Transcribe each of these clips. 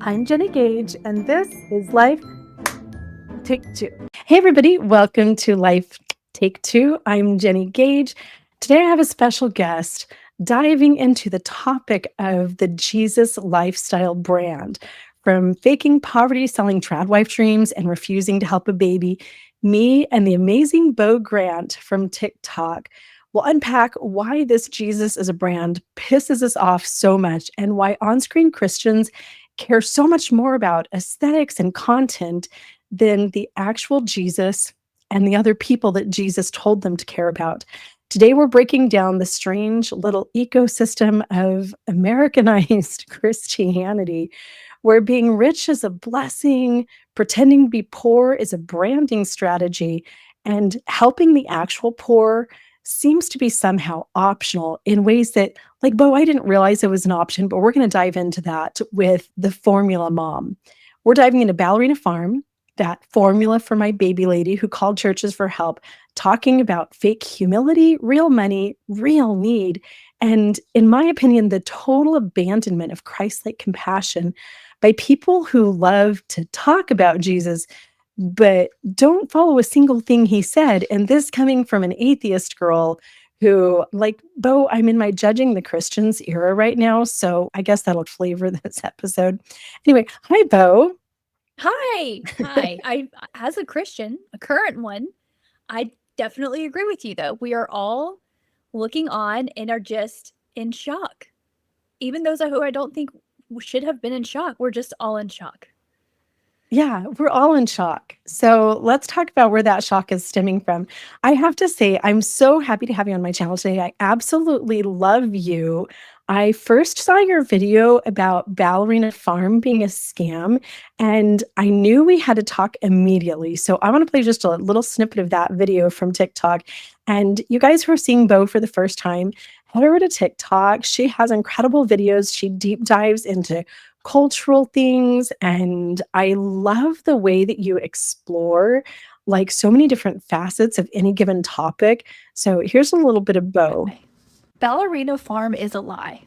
I'm Jenny Gage, and this is Life Take Two. Hey, everybody, welcome to Life Take Two. I'm Jenny Gage. Today, I have a special guest diving into the topic of the Jesus lifestyle brand. From faking poverty, selling trad wife dreams, and refusing to help a baby, me and the amazing Bo Grant from TikTok will unpack why this Jesus as a brand pisses us off so much and why on-screen Christians care so much more about aesthetics and content than the actual Jesus and the other people that Jesus told them to care about. Today, we're breaking down the strange little ecosystem of Americanized Christianity, where being rich is a blessing, pretending to be poor is a branding strategy, and helping the actual poor seems to be somehow optional in ways that, like, Bo, I didn't realize it was an option, but we're going to dive into that with the formula mom. We're diving into Ballerina Farm, that formula for my baby lady who called churches for help, talking about fake humility, real money, real need, and in my opinion, the total abandonment of Christlike compassion by people who love to talk about Jesus but don't follow a single thing he said. And this coming from an atheist girl who, like, Bo, I'm in my judging the Christians era right now, so I guess that'll flavor this episode. Anyway, hi, Bo. Hi. As a Christian, a current one, I definitely agree with you, though. We are all looking on and are just in shock. Even those who I don't think should have been in shock, we're just all in shock. Yeah, we're all in shock. So let's talk about where that shock is stemming from. I have to say, I'm so happy to have you on my channel today. I absolutely love you. I first saw your video about Ballerina Farm being a scam, and I knew we had to talk immediately. So I want to play just a little snippet of that video from TikTok. And you guys who are seeing Bo for the first time, head over to TikTok. She has incredible videos. She deep dives into cultural things, and I love the way that you explore like so many different facets of any given topic. So here's a little bit of Bo. Okay. Ballerina Farm is a lie.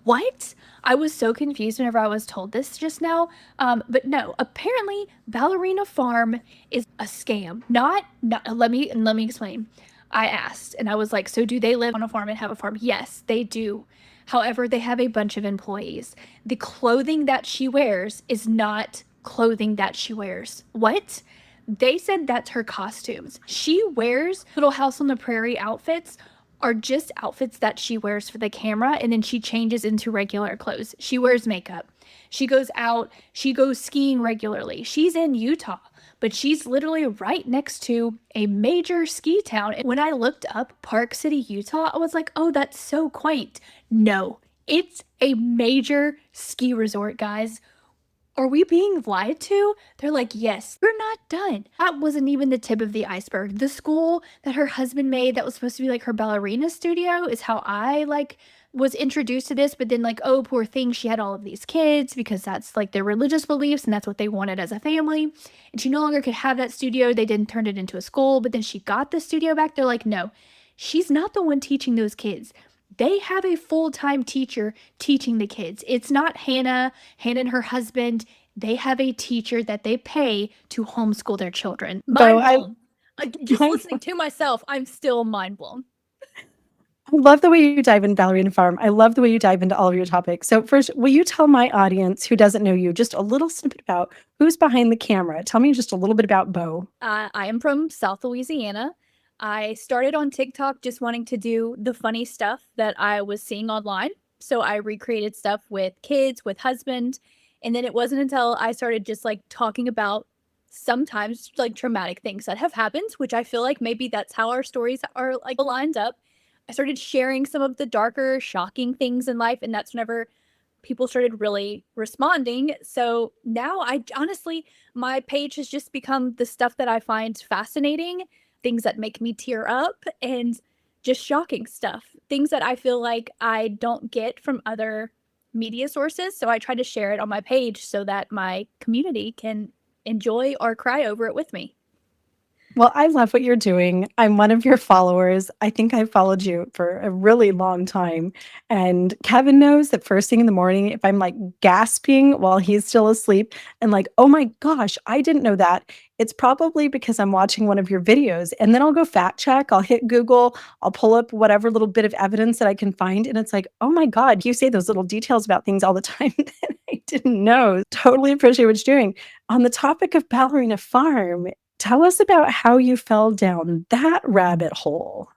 What? I was so confused whenever I was told this just now. But no, apparently Ballerina Farm is a scam. Not let me explain. I asked and I was like, so do they live on a farm and have a farm? Yes, they do. However, they have a bunch of employees. The clothing that she wears is not clothing that she wears. What? They said that's her costumes. She wears Little House on the Prairie outfits are just outfits that she wears for the camera, and then she changes into regular clothes. She wears makeup. She goes out, she goes skiing regularly. She's in Utah, but she's literally right next to a major ski town. And when I looked up Park City, Utah, I was like, oh, that's so quaint. No, it's a major ski resort, guys. Are we being lied to? They're like, yes, we're not done. That wasn't even the tip of the iceberg. The school that her husband made that was supposed to be like her ballerina studio is how I was introduced to this, but then like, oh, poor thing, she had all of these kids because that's like their religious beliefs and that's what they wanted as a family. And she no longer could have that studio. They didn't turn it into a school, but then she got the studio back. They're like, no, she's not the one teaching those kids. They have a full-time teacher teaching the kids. It's not Hannah and her husband. They have a teacher that they pay to homeschool their children. Bo, Mind blown. Just I listening to myself, I'm still mind blown. love the way you dive into Ballerina Farm. I love the way you dive into all of your topics. So first, will you tell my audience who doesn't know you just a little snippet about who's behind the camera? Tell me just a little bit about Bo. I am from South Louisiana. I started on TikTok just wanting to do the funny stuff that I was seeing online. So I recreated stuff with kids, with husband. And then it wasn't until I started just like talking about sometimes like traumatic things that have happened, which I feel like maybe that's how our stories are like lined up. I started sharing some of the darker, shocking things in life. And that's whenever people started really responding. So now I honestly, my page has just become the stuff that I find fascinating, things that make me tear up, and just shocking stuff, things that I feel like I don't get from other media sources. So I try to share it on my page so that my community can enjoy or cry over it with me. Well, I love what you're doing. I'm one of your followers. I think I've followed you for a really long time. And Kevin knows that first thing in the morning, if I'm like gasping while he's still asleep and like, oh my gosh, I didn't know that, it's probably because I'm watching one of your videos. And then I'll go fact check, I'll hit Google, I'll pull up whatever little bit of evidence that I can find. And it's like, oh my God, you say those little details about things all the time that I didn't know. Totally appreciate what you're doing. On the topic of Ballerina Farm, tell us about how you fell down that rabbit hole.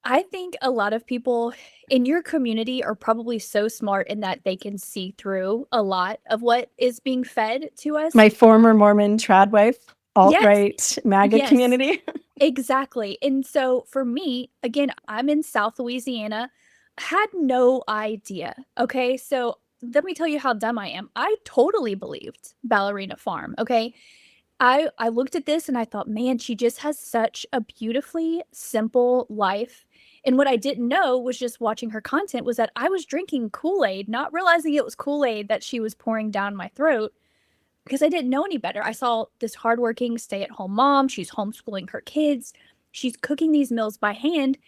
I think a lot of people in your community are probably so smart in that they can see through a lot of what is being fed to us. My former Mormon trad wife, Yes, alt-right MAGA yes, community. exactly. And so for me, again, I'm in South Louisiana, had no idea. Okay, so let me tell you how dumb I am. I totally believed Ballerina Farm. Okay, I looked at this and I thought, man, she just has such a beautifully simple life. And what I didn't know was just watching her content was that I was drinking Kool-Aid, not realizing it was Kool-Aid that she was pouring down my throat because I didn't know any better. I saw this hardworking stay-at-home mom. She's homeschooling her kids. She's cooking these meals by hand.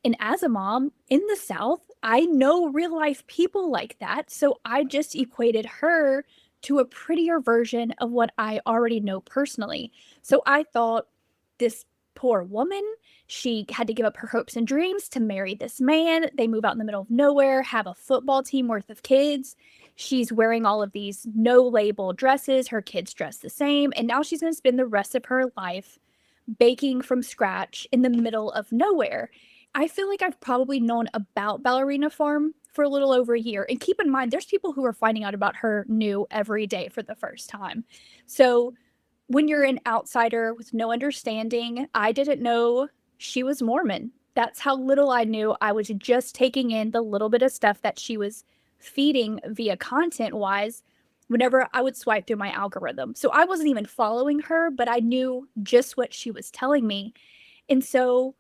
And as a mom in the South, I know real life people like that. So I just equated her to a prettier version of what I already know personally. So I thought this poor woman, she had to give up her hopes and dreams to marry this man. They move out in the middle of nowhere, have a football team worth of kids. She's wearing all of these no label dresses. Her kids dress the same. And now she's going to spend the rest of her life baking from scratch in the middle of nowhere. I feel like I've probably known about Ballerina Farm for a little over a year. And keep in mind, there's people who are finding out about her new every day for the first time. So when you're an outsider with no understanding, I didn't know she was Mormon. That's how little I knew. I was just taking in the little bit of stuff that she was feeding via content wise whenever I would swipe through my algorithm. So I wasn't even following her, but I knew just what she was telling me. And so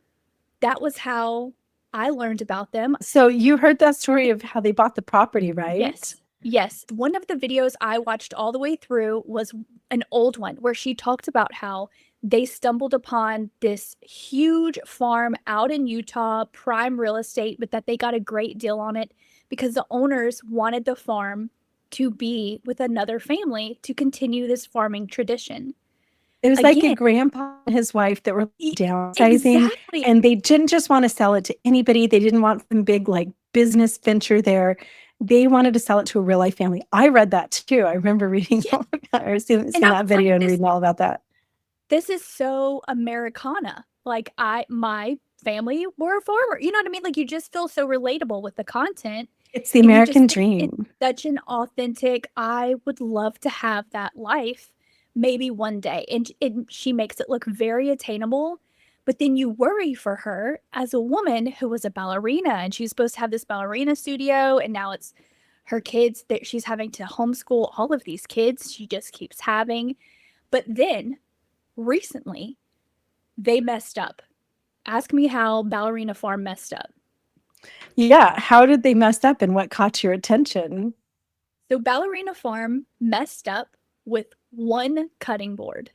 that was how I learned about them. So you heard that story of how they bought the property, right? Yes. Yes. One of the videos I watched all the way through was an old one where she talked about how they stumbled upon this huge farm out in Utah, prime real estate, but that they got a great deal on it because the owners wanted the farm to be with another family to continue this farming tradition. It was like a Again, grandpa and his wife that were downsizing, exactly. and they didn't just want to sell it to anybody. They didn't want some big like business venture there. They wanted to sell it to a real life family. I read that too. I remember reading Yeah. all about or seeing And I that was like, video and reading all about that. this is so Americana. Like my family were a farmer. You know what I mean? Like you just feel so relatable with the content It's the and you just American think it's dream. such an authentic, I would love to have that life maybe one day. And she makes it look very attainable. But then you worry for her as a woman who was a ballerina and she was supposed to have this ballerina studio and now it's her kids that she's having to homeschool all of these kids she just keeps having. But then recently they messed up. Ask me how Ballerina Farm messed up. Yeah, how did they mess up and what caught your attention? So Ballerina Farm messed up with one cutting board.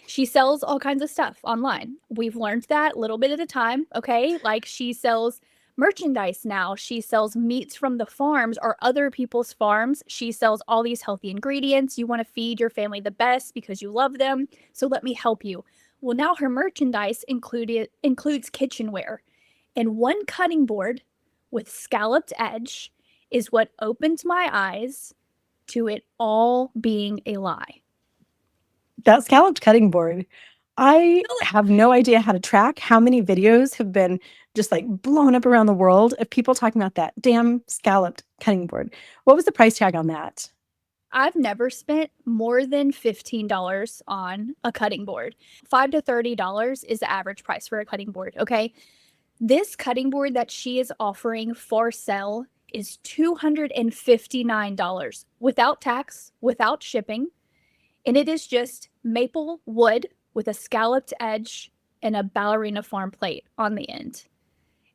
She sells all kinds of stuff online. We've learned that a little bit at a time, okay? Like she sells merchandise now. She sells meats from the farms or other people's farms. She sells all these healthy ingredients. You want to feed your family the best because you love them. So let me help you. Well, now her merchandise includes kitchenware. And one cutting board with scalloped edge is what opened my eyes to it all being a lie. That scalloped cutting board. I have no idea how to track how many videos have been just like blown up around the world of people talking about that damn scalloped cutting board. What was the price tag on that? I've never spent more than $15 on a cutting board. $5 to $30 is the average price for a cutting board, okay? This cutting board that she is offering for sale is $259 without tax, without shipping, and it is just maple wood with a scalloped edge and a Ballerina Farm plate on the end.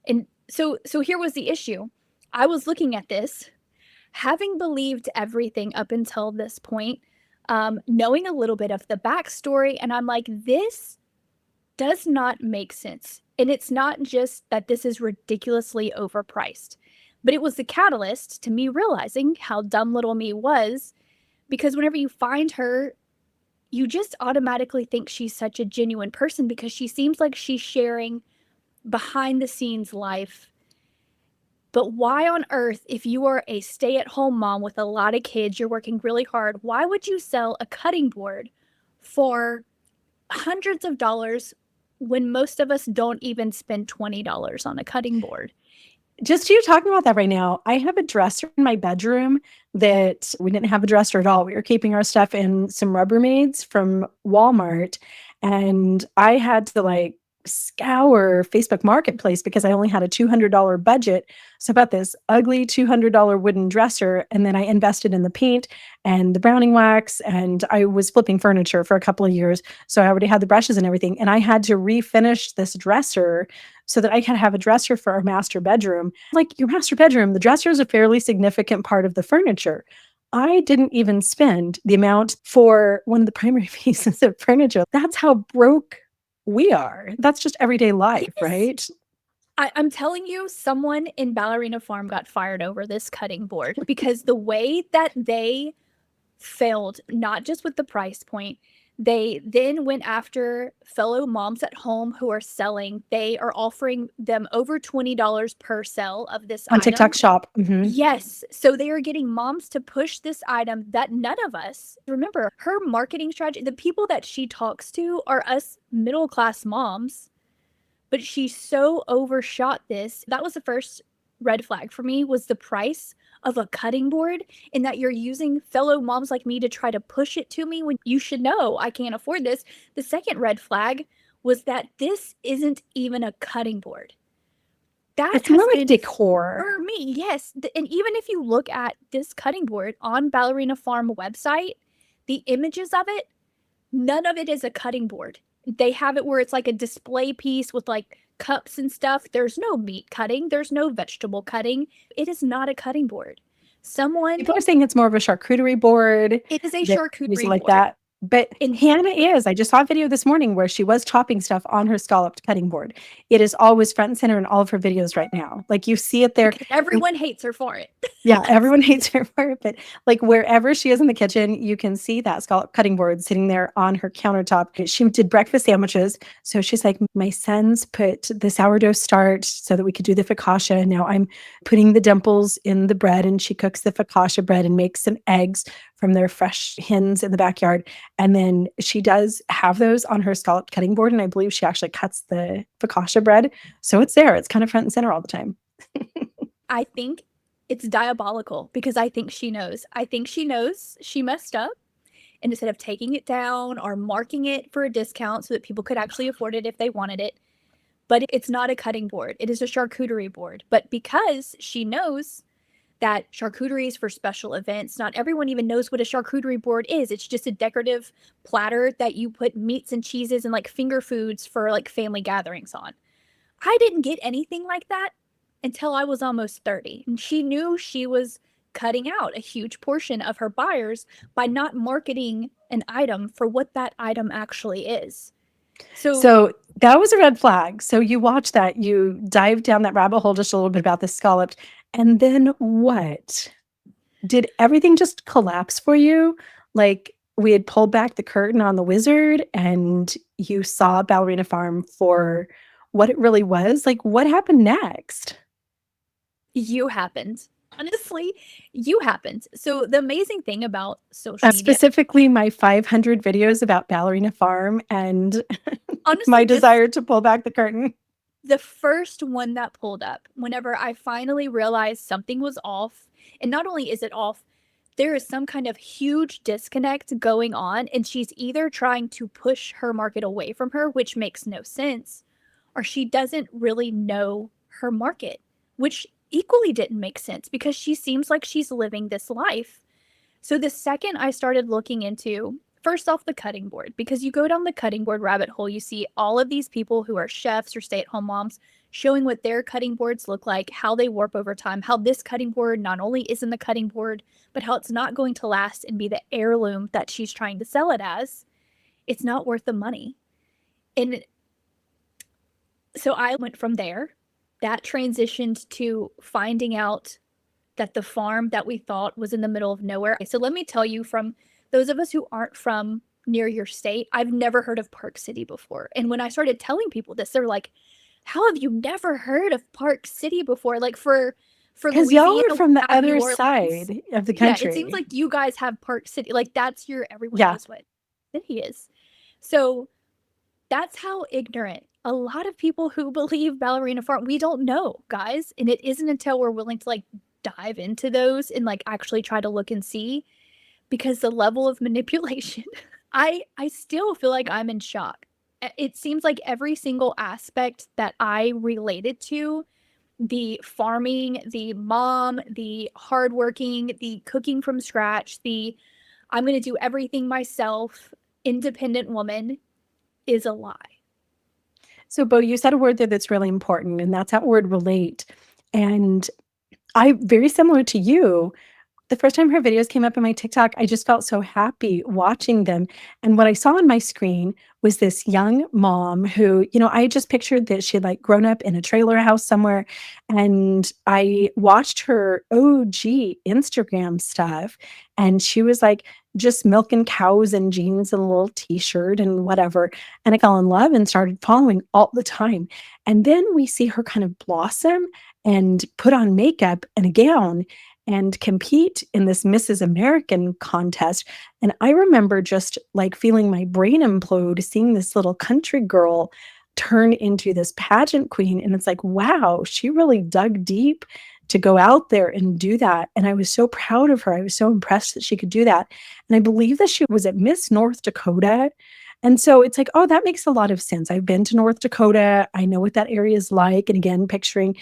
And so here was the issue. I was looking at this, having believed everything up until this point, knowing a little bit of the backstory, and I'm like, this does not make sense. And it's not just that this is ridiculously overpriced, but it was the catalyst to me realizing how dumb little me was, because whenever you find her, you just automatically think she's such a genuine person because she seems like she's sharing behind the scenes life. But why on earth, if you are a stay at home mom with a lot of kids, you're working really hard, why would you sell a cutting board for hundreds of dollars when most of us don't even spend $20 on a cutting board? Just you talking about that right now, I have a dresser in my bedroom that we didn't have a dresser at all. We were keeping our stuff in some Rubbermaids from Walmart, and I had to like scour Facebook Marketplace because I only had a $200 budget. So about this ugly $200 wooden dresser, and then I invested in the paint and the browning wax, and I was flipping furniture for a couple of years. So I already had the brushes and everything, and I had to refinish this dresser so that I can have a dresser for our master bedroom. Like your master bedroom, the dresser is a fairly significant part of the furniture. I didn't even spend the amount for one of the primary pieces of furniture. That's how broke we are. That's just everyday life, Yes. right? I'm telling you, someone in Ballerina Farm got fired over this cutting board because the way that they failed, not just with the price point, they then went after fellow moms at home who are selling. They are offering them over $20 per sale of this On item. TikTok shop. Yes. So they are getting moms to push this item that none of us remember. Her marketing strategy, the people that she talks to are us middle class moms, but she so overshot this. That was the first red flag for me, was the price of a cutting board, and that you're using fellow moms like me to try to push it to me when you should know I can't afford this. The second red flag was that this isn't even a cutting board. That It's has more like been decor. for me, yes. And even if you look at this cutting board on Ballerina Farm website, the images of it, none of it is a cutting board. They have it where it's like a display piece with like cups and stuff. There's no meat cutting, there's no vegetable cutting. It is not a cutting board. People are saying it's more of a charcuterie board. It is a They use it charcuterie like board. that. But And Hannah is. I just saw a video this morning where she was chopping stuff on her scalloped cutting board. It is always front and center in all of her videos right now. Like you see it there. everyone hates her for it. Yeah, everyone hates her for it, but like wherever she is in the kitchen, you can see that scallop cutting board sitting there on her countertop. She did breakfast sandwiches. So she's like, my sons put the sourdough starch so that we could do the focaccia. Now I'm putting the dimples in the bread, and she cooks the focaccia bread and makes some eggs from their fresh hens in the backyard. And then she does have those on her scallop cutting board. And I believe she actually cuts the focaccia bread. So it's there. It's kind of front and center all the time. I think it's diabolical because I think she knows. I think she knows she messed up. And instead of taking it down or marking it for a discount so that people could actually afford it if they wanted it, but it's not a cutting board. It is a charcuterie board. But because she knows that charcuterie is for special events, not everyone even knows what a charcuterie board is. It's just a decorative platter that you put meats and cheeses and like finger foods for like family gatherings on. I didn't get anything like that until I was almost 30. And she knew she was cutting out a huge portion of her buyers by not marketing an item for what that item actually is. So that was a red flag. So you watched that, you dived down that rabbit hole just a little bit about the scalloped. And then what? Did everything just collapse for you? Like we had pulled back the curtain on the wizard and you saw Ballerina Farm for what it really was? Like what happened next? You happened. Honestly, you happened. So the amazing thing about social media, Specifically my 500 videos about Ballerina Farm and honestly, my desire to pull back the curtain. the first one that pulled up, whenever I finally realized something was off, and not only is it off, there is some kind of huge disconnect going on, and she's either trying to push her market away from her, which makes no sense, or she doesn't really know her market, which equally didn't make sense because she seems like she's living this life. So the second I started looking into, first off, the cutting board, because you go down the cutting board rabbit hole, you see all of these people who are chefs or stay-at-home moms showing what their cutting boards look like, how they warp over time, how this cutting board not only isn't the cutting board, but how it's not going to last and be the heirloom that she's trying to sell it as. It's not worth the money. And So I went from there. That transitioned to finding out that the farm that we thought was in the middle of nowhere. So let me tell you, from those of us who aren't from near your state, I've never heard of Park City before. And when I started telling people this, they're like, "How have you never heard of Park City before?" Like for Because y'all are Louisiana, we from the have New other Orleans. side of the Yeah, it seems country. like you guys have Park City. Like that's your everyone Yeah. knows what city is. So that's how ignorant a lot of people who believe Ballerina Farm, we don't know, guys. And it isn't until we're willing to like dive into those and like actually try to look and see, because the level of manipulation, I still feel like I'm in shock. It seems like every single aspect that I related to, the farming, the mom, the hardworking, the cooking from scratch, the I'm going to do everything myself, independent woman, is a lie. So, Bo, you said a word there that's really important, and that's that word relate. And I, very similar to you, the first time her videos came up in my TikTok, I just felt so happy watching them. And what I saw on my screen was this young mom who, I just pictured that she had like grown up in a trailer house somewhere. And I watched her OG Instagram stuff. And she was like just milking cows and jeans and a little t-shirt and whatever. And I fell in love and started following all the time. And then we see her kind of blossom and put on makeup and a gown and compete in this Mrs. American contest. And I remember just like feeling my brain implode, seeing this little country girl turn into this pageant queen. And it's like, wow, she really dug deep to go out there and do that. And I was so proud of her. I was so impressed that she could do that. And I believe that she was at Miss North Dakota. And so it's like, oh, that makes a lot of sense. I've been to North Dakota. I know what that area is like. And again, picturing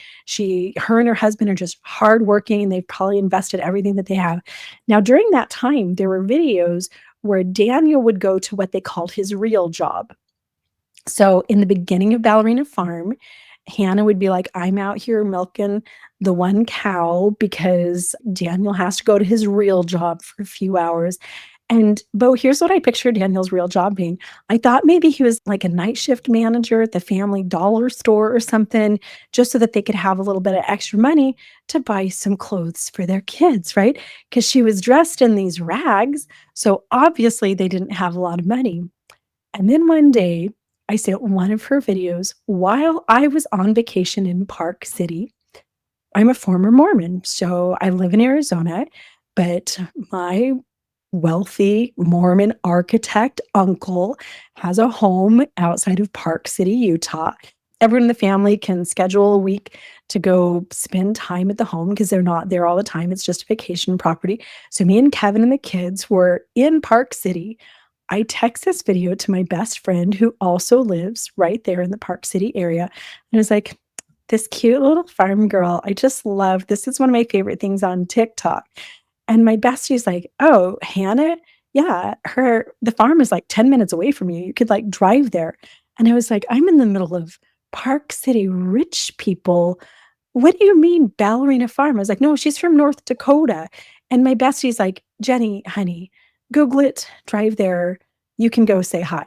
her and her husband are just hardworking and they've probably invested everything that they have. Now, during that time, there were videos where Daniel would go to what they called his real job. So in the beginning of Ballerina Farm, Hannah would be like, I'm out here milking the one cow because Daniel has to go to his real job for a few hours. And Bo, here's what I picture Daniel's real job being. I thought maybe he was like a night shift manager at the family dollar store or something, just so that they could have a little bit of extra money to buy some clothes for their kids, right? Because she was dressed in these rags. So obviously they didn't have a lot of money. And then one day, I see one of her videos while I was on vacation in Park City. I'm a former Mormon, so I live in Arizona, but my wealthy Mormon architect uncle has a home outside of Park City, Utah. Everyone in the family can schedule a week to go spend time at the home because they're not there all the time. It's just a vacation property. So me and Kevin and the kids were in Park City. I text this video to my best friend who also lives right there in the Park City area. And I was like, this cute little farm girl, I just love this. Is one of my favorite things on TikTok. And my bestie's like, oh, Hannah, yeah, the farm is like 10 minutes away from you. You could like drive there. And I was like, I'm in the middle of Park City, rich people. What do you mean Ballerina Farm? I was like, no, she's from North Dakota. And my bestie's like, Jenny, honey, Google it, drive there. You can go say hi.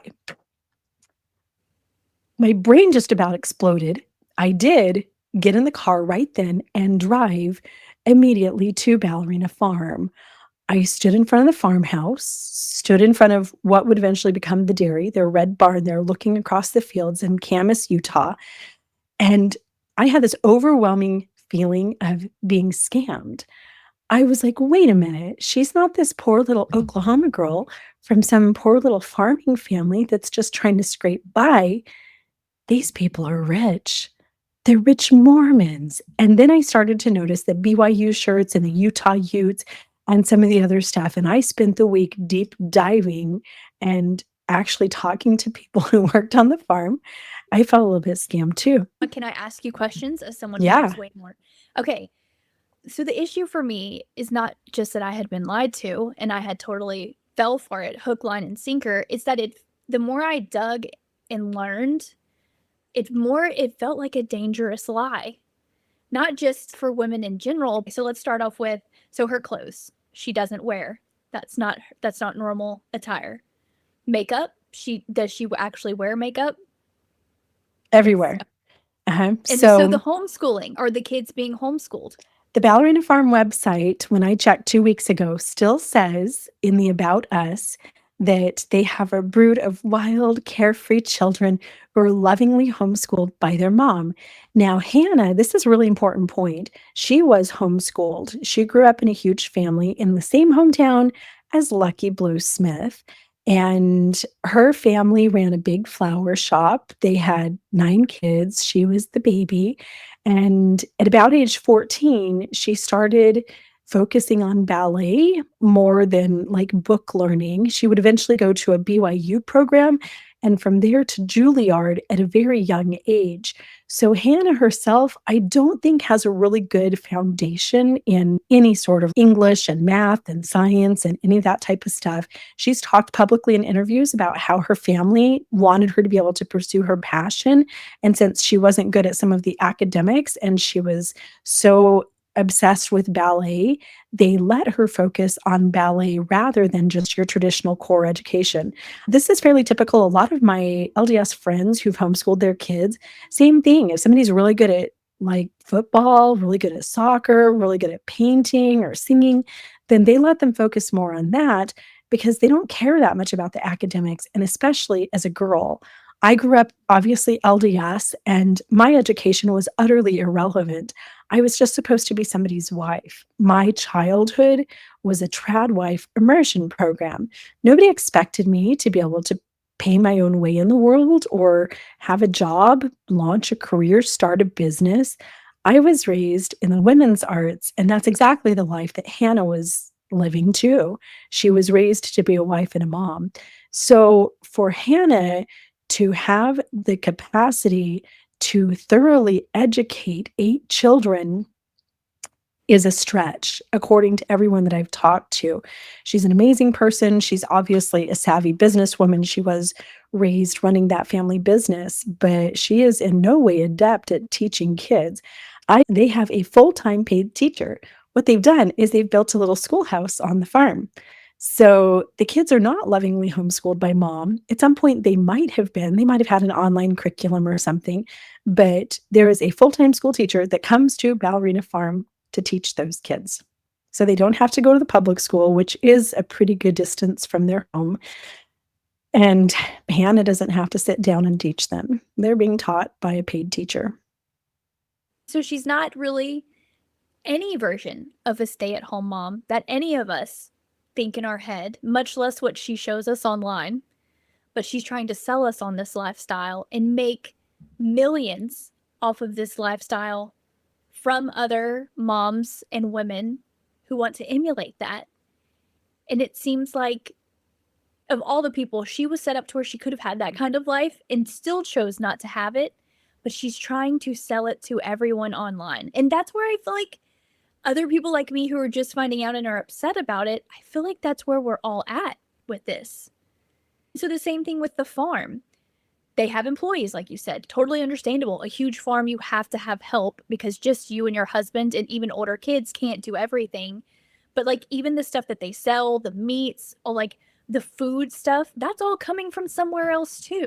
My brain just about exploded. I did get in the car right then and drive immediately to Ballerina Farm. I stood in front of the farmhouse, stood in front of what would eventually become the dairy, their red barn there, looking across the fields in Camas, Utah. And I had this overwhelming feeling of being scammed. I was like, wait a minute, she's not this poor little Oklahoma girl from some poor little farming family that's just trying to scrape by. These people are rich. They're rich Mormons. And then I started to notice that BYU shirts and the Utah Utes and some of the other stuff. And I spent the week deep diving and actually talking to people who worked on the farm. I felt a little bit scammed too. Can I ask you questions as someone who Yeah. knows way more? Okay. So the issue for me is not just that I had been lied to and I had totally fell for it, hook, line, and sinker. It's that the more I dug and learned, it felt like a dangerous lie. Not just for women in general. So let's start off with her clothes. She doesn't wear. That's not normal attire. Makeup. She actually wear makeup? Everywhere. And so the So homeschooling, are the kids being homeschooled? the Ballerina Farm website, when I checked 2 weeks ago, still says in the About Us that they have a brood of wild, carefree children who are lovingly homeschooled by their mom. Now, Hannah, this is a really important point. She was homeschooled. She grew up in a huge family in the same hometown as Lucky Blue Smith. And her family ran a big flower shop. They had 9 kids. She was the baby. And at about age 14, she started focusing on ballet more than like book learning. She would eventually go to a BYU program and from there to Juilliard at a very young age. So Hannah herself, I don't think has a really good foundation in any sort of English and math and science and any of that type of stuff. She's talked publicly in interviews about how her family wanted her to be able to pursue her passion. And since she wasn't good at some of the academics and she was so obsessed with ballet, they let her focus on ballet rather than just your traditional core education. This is fairly typical. A lot of my LDS friends who've homeschooled their kids, same thing. If somebody's really good at like football, really good at soccer, really good at painting or singing, then they let them focus more on that because they don't care that much about the academics. And especially as a girl, I grew up obviously LDS, and my education was utterly irrelevant. I was just supposed to be somebody's wife. My childhood was a trad wife immersion program. Nobody expected me to be able to pay my own way in the world or have a job, launch a career, start a business. I was raised in the women's arts, and that's exactly the life that Hannah was living too. She was raised to be a wife and a mom. So for Hannah, to have the capacity to thoroughly educate 8 children is a stretch, according to everyone that I've talked to. She's an amazing person. She's obviously a savvy businesswoman. She was raised running that family business, but she is in no way adept at teaching kids. They have a full-time paid teacher. What they've done is they've built a little schoolhouse on the farm. So the kids are not lovingly homeschooled by mom. At some point, they might have been. They might have had an online curriculum or something, but there is a full-time school teacher that comes to Ballerina Farm to teach those kids. So they don't have to go to the public school, which is a pretty good distance from their home. And Hannah doesn't have to sit down and teach them. They're being taught by a paid teacher. So she's not really any version of a stay-at-home mom that any of us think in our head, much less what she shows us online. But she's trying to sell us on this lifestyle and make millions off of this lifestyle from other moms and women who want to emulate that. And it seems like of all the people, she was set up to where she could have had that kind of life and still chose not to have it, but she's trying to sell it to everyone online. And that's where I feel like other people like me who are just finding out and are upset about it, I feel like that's where we're all at with this. So the same thing with the farm. They have employees, like you said, totally understandable. A huge farm, you have to have help because just you and your husband and even older kids can't do everything. But like even the stuff that they sell, the meats, or like the food stuff, that's all coming from somewhere else too.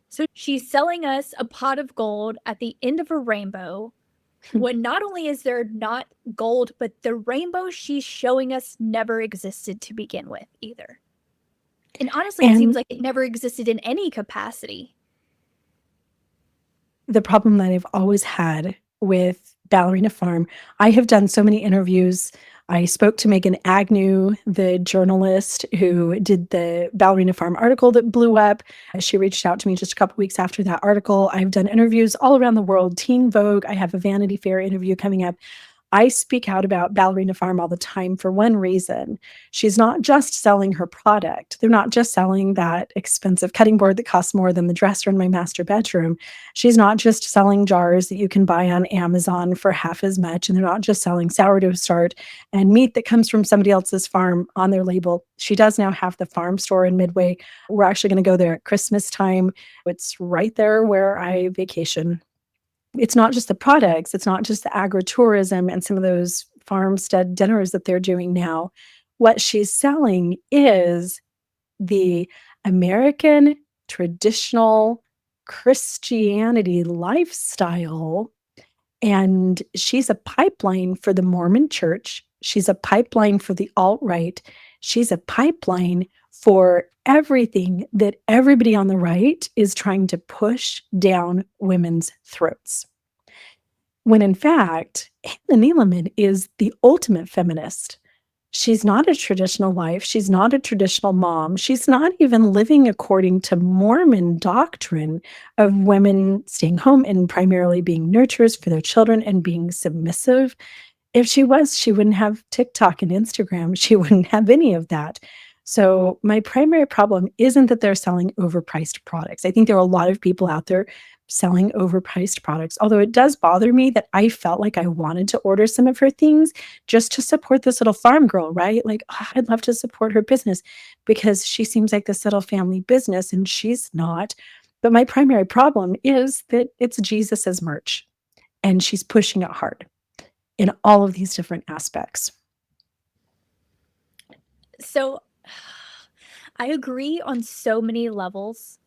So she's selling us a pot of gold at the end of a rainbow when not only is there not gold, but the rainbow she's showing us never existed to begin with either. And honestly, it seems like it never existed in any capacity. The problem that I've always had with Ballerina Farm, I have done so many interviews. I spoke to Megan Agnew, the journalist who did the Ballerina Farm article that blew up. She reached out to me just a couple weeks after that article. I've done interviews all around the world, Teen Vogue. I have a Vanity Fair interview coming up. I speak out about Ballerina Farm all the time for one reason. She's not just selling her product. They're not just selling that expensive cutting board that costs more than the dresser in my master bedroom. She's not just selling jars that you can buy on Amazon for half as much. And they're not just selling sourdough start and meat that comes from somebody else's farm on their label. She does now have the farm store in Midway. We're actually going to go there at Christmas time. It's right there where I vacation. It's not just the products, it's not just the agritourism and some of those farmstead dinners that they're doing now. What she's selling is the American traditional Christianity lifestyle, and she's a pipeline for the Mormon church. She's a pipeline for the alt-right. She's a pipeline for everything that everybody on the right is trying to push down women's throats. When in fact, Hannah Neeleman is the ultimate feminist. She's not a traditional wife. She's not a traditional mom. She's not even living according to Mormon doctrine of women staying home and primarily being nurturers for their children and being submissive. If she was, she wouldn't have TikTok and Instagram. She wouldn't have any of that. So my primary problem isn't that they're selling overpriced products. I think there are a lot of people out there selling overpriced products, although it does bother me that I felt like I wanted to order some of her things just to support this little farm girl, right? Like, I'd love to support her business because she seems like this little family business and she's not. But my primary problem is that it's Jesus's merch and she's pushing it hard in all of these different aspects. So I agree on so many levels.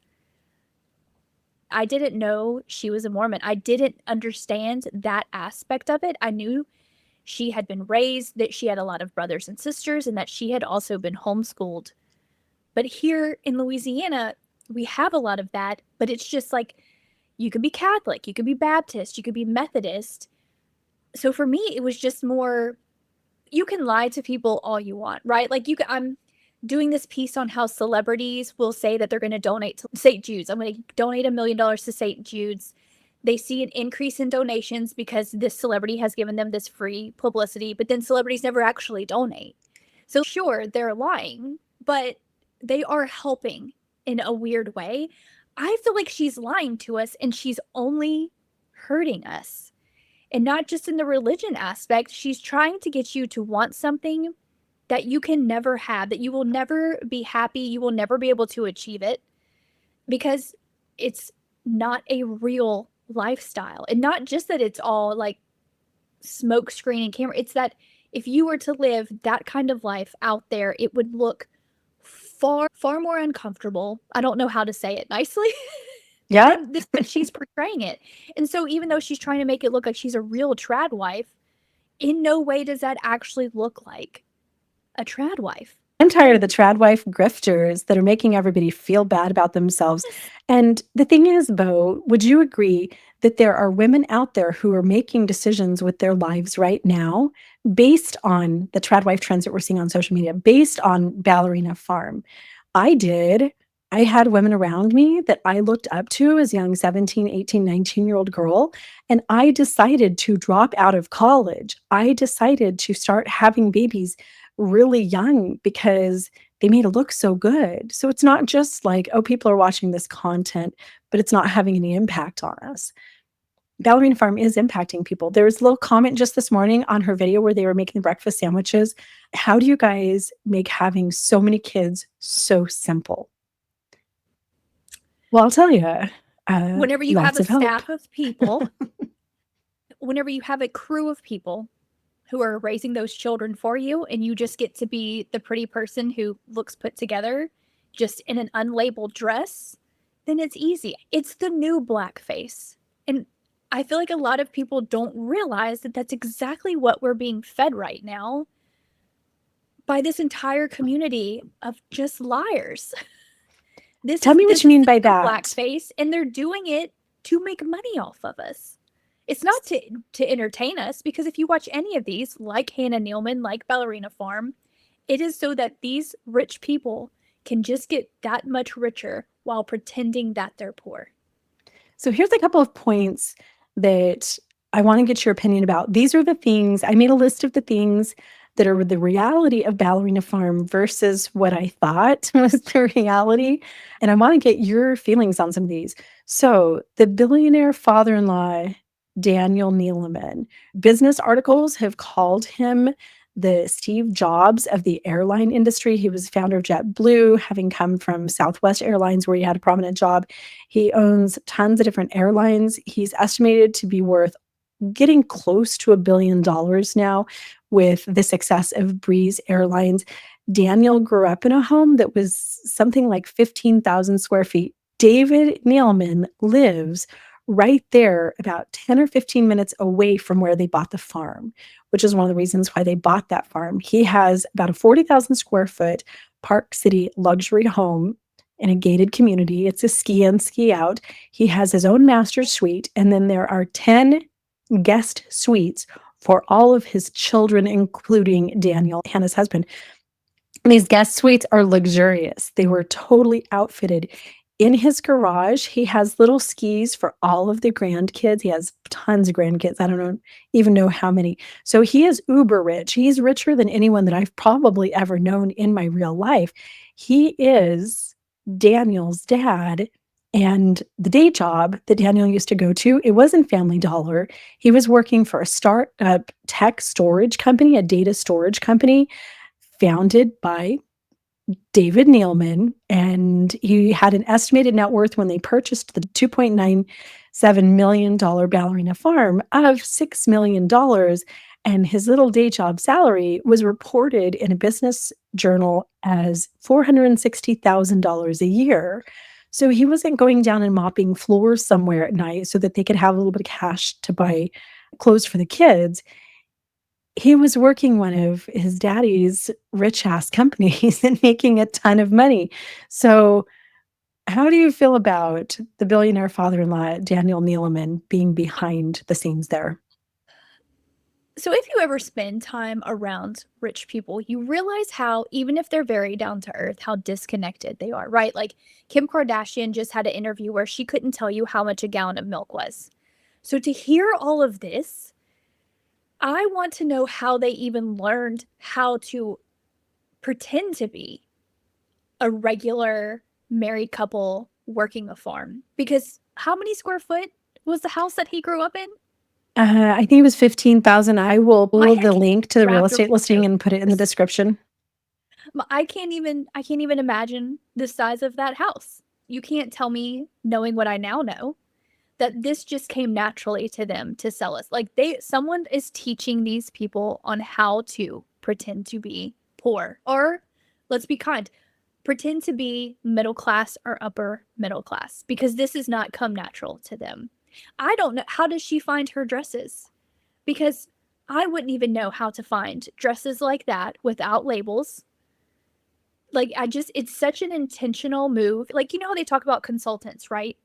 I didn't know she was a Mormon. I didn't understand that aspect of it. I knew she had been raised, that she had a lot of brothers and sisters, and that she had also been homeschooled. But here in Louisiana, we have a lot of that, but it's just like you could be Catholic, you could be Baptist, you could be Methodist. So for me, it was just more, you can lie to people all you want, right? Like I'm doing this piece on how celebrities will say that they're going to donate to St. Jude's. I'm going to donate $1 million to St. Jude's. They see an increase in donations because this celebrity has given them this free publicity, but then celebrities never actually donate. So sure, they're lying, but they are helping in a weird way. I feel like she's lying to us and she's only hurting us. And not just in the religion aspect, she's trying to get you to want something that you can never have, that you will never be happy, you will never be able to achieve it because it's not a real lifestyle. And not just that it's all like smoke screen and camera, it's that if you were to live that kind of life out there, it would look far more uncomfortable. I don't know how to say it nicely. Yeah. But she's portraying it. And so even though she's trying to make it look like she's a real trad wife, in no way does that actually look like a trad wife. I'm tired of the trad wife grifters that are making everybody feel bad about themselves. And the thing is, Bo, would you agree that there are women out there who are making decisions with their lives right now based on the trad wife trends that we're seeing on social media, based on Ballerina Farm? I did. I had women around me that I looked up to as a young 17, 18, 19-year-old girl, and I decided to drop out of college. I decided to start having babies really young because they made it look so good. So it's not just like, oh, people are watching this content, but it's not having any impact on us. Ballerina Farm is impacting people. There was a little comment just this morning on her video where they were making breakfast sandwiches. How do you guys make having so many kids so simple? Well, I'll tell you. Whenever you have lots a of help. staff of people, whenever you have a crew of people who are raising those children for you, and you just get to be the pretty person who looks put together just in an unlabeled dress, then it's easy. It's the new blackface. And I feel like a lot of people don't realize that that's exactly what we're being fed right now by this entire community of just liars. Tell me what you mean by that. Blackface, and they're doing it to make money off of us. It's not to entertain us, because if you watch any of these, like Hannah Neeleman, like Ballerina Farm, it is so that these rich people can just get that much richer while pretending that they're poor. So here's a couple of points that I want to get your opinion about. These are the things, I made a list of the things that are the reality of Ballerina Farm versus what I thought was the reality. And I want to get your feelings on some of these. So the billionaire father-in-law, Daniel Neeleman, business articles have called him the Steve Jobs of the airline industry. He was founder of JetBlue, having come from Southwest Airlines, where he had a prominent job. He owns tons of different airlines. He's estimated to be worth getting close to $1 billion now with the success of Breeze Airlines. Daniel grew up in a home that was something like 15,000 square feet. David Nealman lives right there, about 10 or 15 minutes away from where they bought the farm, which is one of the reasons why they bought that farm. He has about a 40,000 square foot Park City luxury home in a gated community. It's a ski in, ski out. He has his own master suite, and then there are 10 guest suites for all of his children, including Daniel, Hannah's husband. And these guest suites are luxurious. They were totally outfitted. In his garage, he has little skis for all of the grandkids. He has tons of grandkids. I don't even know how many. So he is uber rich. He's richer than anyone that I've probably ever known in my real life. He is Daniel's dad. And the day job that Daniel used to go to, it wasn't Family Dollar. He was working for a startup tech storage company, a data storage company founded by David Nealman, and he had an estimated net worth when they purchased the $2.97 million Ballerina Farm of $6 million. And his little day job salary was reported in a business journal as $460,000 a year. So he wasn't going down and mopping floors somewhere at night so that they could have a little bit of cash to buy clothes for the kids. He was working one of his daddy's rich ass companies and making a ton of money. So, how do you feel about the billionaire father-in-law, Daniel Nealman, being behind the scenes there? So, if you ever spend time around rich people, you realize how, even if they're very down to earth, how disconnected they are, right? Like Kim Kardashian just had an interview where she couldn't tell you how much a gallon of milk was. So, to hear all of this, I want to know how they even learned how to pretend to be a regular married couple working a farm. Because how many square foot was the house that he grew up in? I think it was 15,000. I will My pull head the link to the real wrapped estate around listing it. and put it in the description. I can't even imagine the size of that house. You can't tell me, knowing what I now know, that this just came naturally to them to sell us. Like someone is teaching these people on how to pretend to be poor, or let's be kind, pretend to be middle class or upper middle class, because this has not come natural to them. I don't know, how does she find her dresses? Because I wouldn't even know how to find dresses like that without labels. Like, it's such an intentional move. Like, you know how they talk about consultants, right?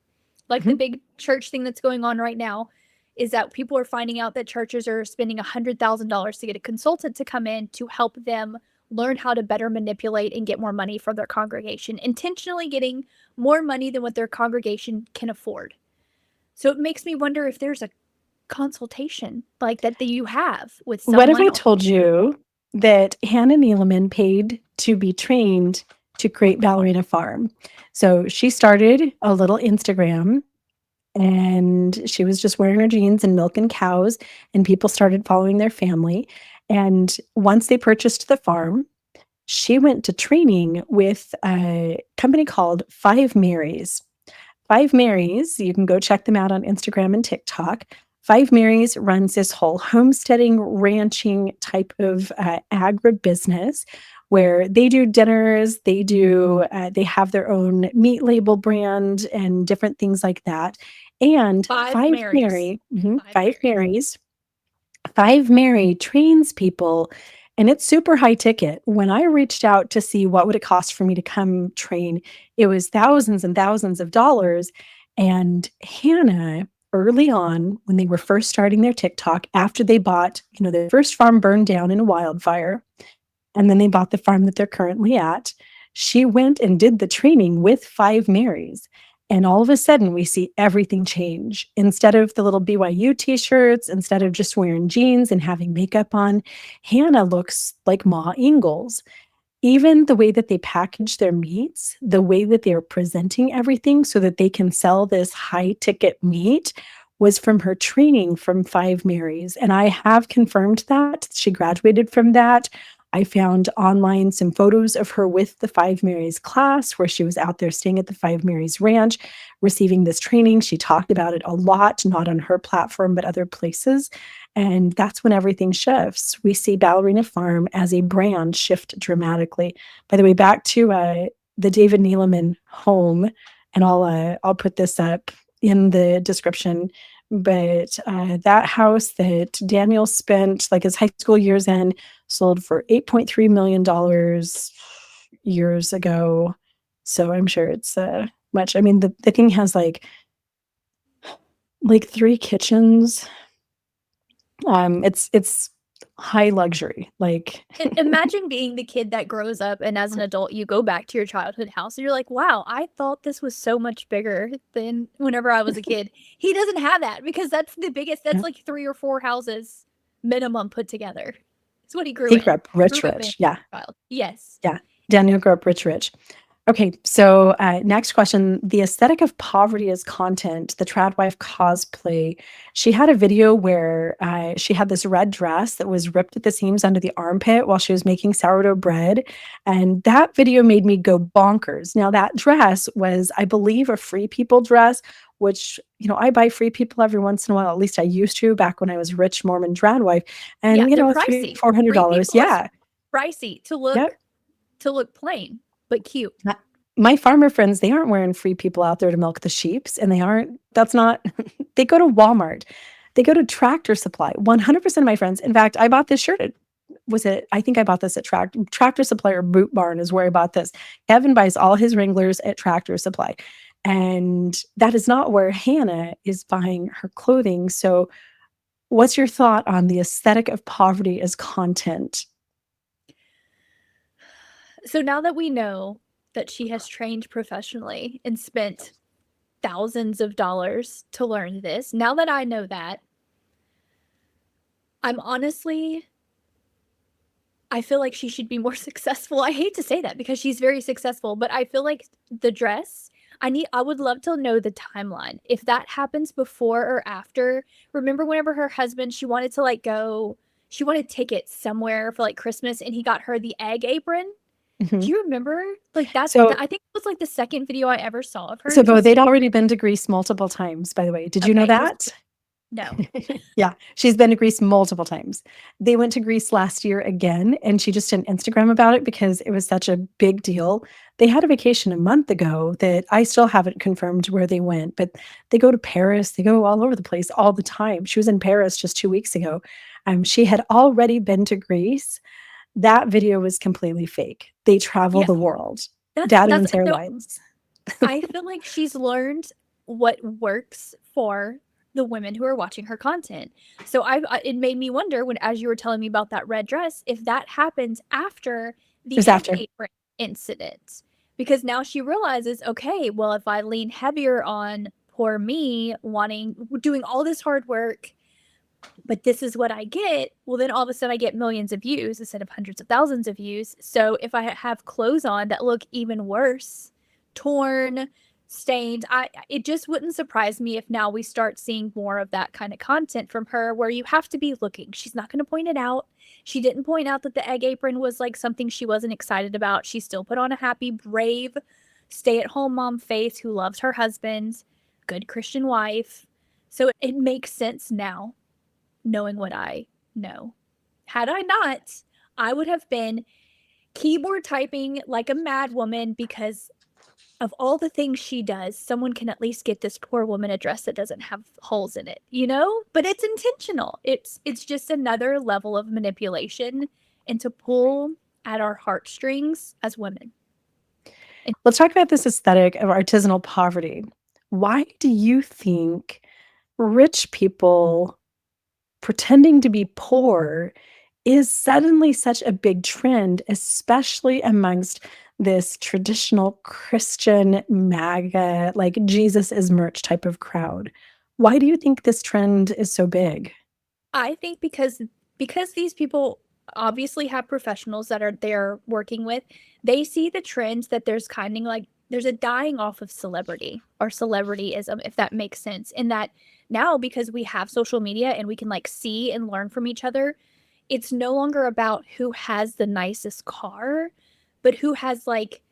Like the Mhm. big church thing that's going on right now is that people are finding out that churches are spending $100,000 to get a consultant to come in to help them learn how to better manipulate and get more money from their congregation, intentionally getting more money than what their congregation can afford. So it makes me wonder if there's a consultation like that you have with What if someone I on. told you that Hannah Nealman paid to be trained to create Ballerina Farm? So she started a little Instagram, and she was just wearing her jeans and milking cows, and people started following their family. And once they purchased the farm, she went to training with a company called Five Marys. Five Marys, you can go check them out on Instagram and TikTok. Five Marys runs this whole homesteading, ranching type of agribusiness where they do dinners, they have their own meat label brand and different things like that. And Five Marys. Five Five Marys. Marys, Five Mary trains people, and it's super high ticket. When I reached out to see what would it cost for me to come train, it was thousands and thousands of dollars. And Hannah, early on, when they were first starting their TikTok, after they bought, their first farm burned down in a wildfire, and then they bought the farm that they're currently at. She went and did the training with Five Marys. And all of a sudden, we see everything change. Instead of the little BYU t shirts, instead of just wearing jeans and having makeup on, Hannah looks like Ma Ingalls. Even the way that they package their meats, the way that they're presenting everything so that they can sell this high ticket meat was from her training from Five Marys. And I have confirmed that. She graduated from that. I found online some photos of her with the Five Marys class where she was out there staying at the Five Marys Ranch, receiving this training. She talked about it a lot, not on her platform, but other places. And that's when everything shifts. We see Ballerina Farm as a brand shift dramatically. By the way, back to the David Neeleman home. and I'll put this up in the description. But that house that Daniel spent like his high school years in sold for $8.3 million years ago. So I'm sure it's much. I mean, the thing has like 3 kitchens. It's high luxury. Like Imagine being the kid that grows up and as an adult you go back to your childhood house and you're like, wow, I thought this was so much bigger than whenever I was a kid. He doesn't have that because that's the biggest, that's yeah. like 3 or 4 houses minimum put together. It's what he grew He grew in. up Grew rich, up in rich. Yeah. child. Yes. Yeah. Daniel grew up rich, rich. Okay, so next question. The aesthetic of poverty as content, the trad wife cosplay. She had a video where she had this red dress that was ripped at the seams under the armpit while she was making sourdough bread. And that video made me go bonkers. Now, that dress was, I believe, a Free People dress, which, I buy Free People every once in a while. At least I used to back when I was rich Mormon trad wife. Yeah, And, they're $300, pricey. Free $400. People is Yeah. pricey Yep. to look plain but cute. My farmer friends, they aren't wearing Free People out there to milk the sheeps, and that's not, they go to Walmart. They go to Tractor Supply. 100% of my friends. In fact, I bought this shirt at, I think I bought this at Tractor Supply or Boot Barn is where I bought this. Kevin buys all his Wranglers at Tractor Supply. And that is not where Hannah is buying her clothing. So what's your thought on the aesthetic of poverty as content? So now that we know that she has trained professionally and spent thousands of dollars to learn this, now that I know that, I feel like she should be more successful. I hate to say that because she's very successful, but I feel like the dress, I would love to know the timeline. If that happens before or after. Remember whenever her husband, she wanted tickets somewhere for like Christmas and he got her the egg apron? Mhm. Do you remember? Like So, I think it was like the second video I ever saw of her. so This Bo, was they'd already been to Greece multiple times, by the way. Did you know okay. that? No. Yeah, she's been to Greece multiple times. They went to Greece last year again, and she just did Instagram about it because it was such a big deal. They had a vacation a month ago that I still haven't confirmed where they went, but they go to Paris, they go all over the place all the time. She was in Paris just 2 weeks ago. She had already been to Greece. That video was completely fake. They travel Yeah. the world. That's Dad that's owns no, airlines. I feel like she's learned what works for the women who are watching her content. So it made me wonder when, as you were telling me about that red dress, if that happens after It the was egg after. apron incident. Because now she realizes, okay, well, if I lean heavier on poor me doing all this hard work, but this is what I get, well, then all of a sudden I get millions of views instead of hundreds of thousands of views. So if I have clothes on that look even worse, torn, stained, it just wouldn't surprise me if now we start seeing more of that kind of content from her where you have to be looking. She's not going to point it out. She didn't point out that the egg apron was like something she wasn't excited about. She still put on a happy, brave, stay-at-home mom face who loves her husband, good Christian wife. So it makes sense now knowing what I know. Had I not, I would have been keyboard typing like a mad woman because of all the things she does. Someone can at least get this poor woman a dress that doesn't have holes in it, you know? But it's intentional. It's just another level of manipulation and to pull at our heartstrings as women. Let's talk about this aesthetic of artisanal poverty. Why do you think rich people pretending to be poor is suddenly such a big trend, especially amongst this traditional Christian MAGA, like Jesus is merch type of crowd? Why do you think this trend is so big? I think because these people obviously have professionals that are they're working with, they see the trends that there's kind of like there's a dying off of celebrity or celebrityism, if that makes sense. In that now because we have social media and we can like see and learn from each other, it's no longer about who has the nicest car, but who has like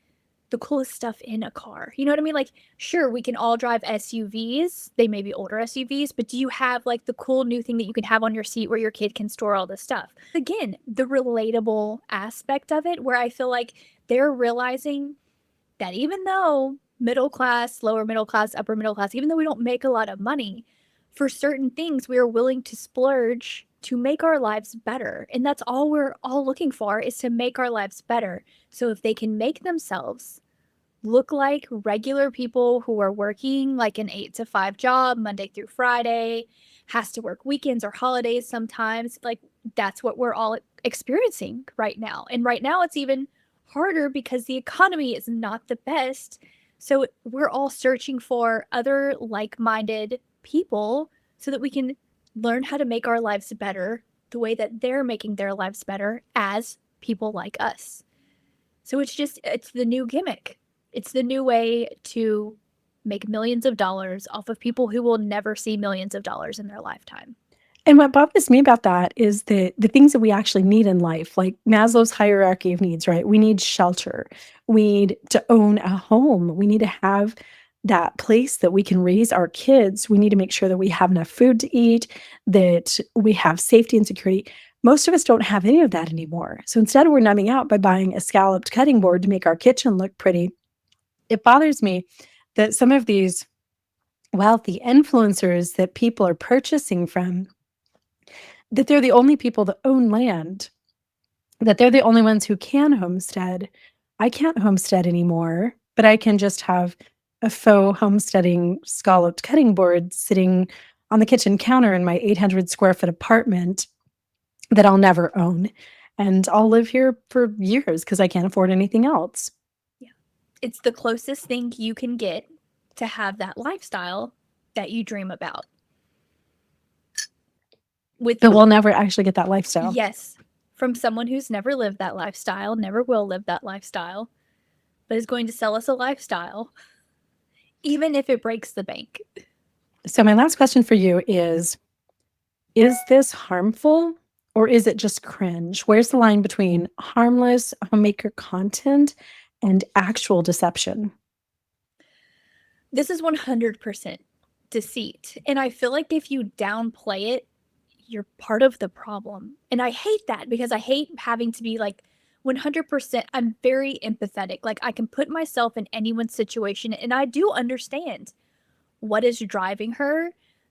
the coolest stuff in a car. You know what I mean? Like, sure, we can all drive SUVs. They may be older SUVs, but do you have like the cool new thing that you can have on your seat where your kid can store all this stuff? Again, the relatable aspect of it, where I feel like they're realizing that even though middle class, lower middle class, upper middle class, even though we don't make a lot of money, for certain things we are willing to splurge to make our lives better. And that's all we're all looking for, is to make our lives better. So if they can make themselves look like regular people who are working like an 8 to 5 job Monday through Friday, has to work weekends or holidays sometimes, like that's what we're all experiencing right now. And right now it's even harder because the economy is not the best. So we're all searching for other like-minded people so that we can learn how to make our lives better the way that they're making their lives better as people like us. So it's the new gimmick. It's the new way to make millions of dollars off of people who will never see millions of dollars in their lifetime. And what bothers me about that is the things that we actually need in life, like Maslow's hierarchy of needs, right? We need shelter. We need to own a home. We need to have that place that we can raise our kids. We need to make sure that we have enough food to eat, that we have safety and security. Most of us don't have any of that anymore. So instead, we're numbing out by buying a scalloped cutting board to make our kitchen look pretty. It bothers me that some of these wealthy influencers that people are purchasing from, that they're the only people that own land, that they're the only ones who can homestead. I can't homestead anymore, but I can just have a faux homesteading scalloped cutting board sitting on the kitchen counter in my 800 square foot apartment that I'll never own. And I'll live here for years because I can't afford anything else. Yeah. It's the closest thing you can get to have that lifestyle that you dream about. But we'll never actually get that lifestyle. Yes. From someone who's never lived that lifestyle, never will live that lifestyle, but is going to sell us a lifestyle, even if it breaks the bank. So my last question for you is this harmful or is it just cringe? Where's the line between harmless homemaker content and actual deception? This is 100% deceit. And I feel like if you downplay it, you're part of the problem. And I hate that because I hate having to be like 100%. I'm very empathetic. Like I can put myself in anyone's situation and I do understand what is driving her.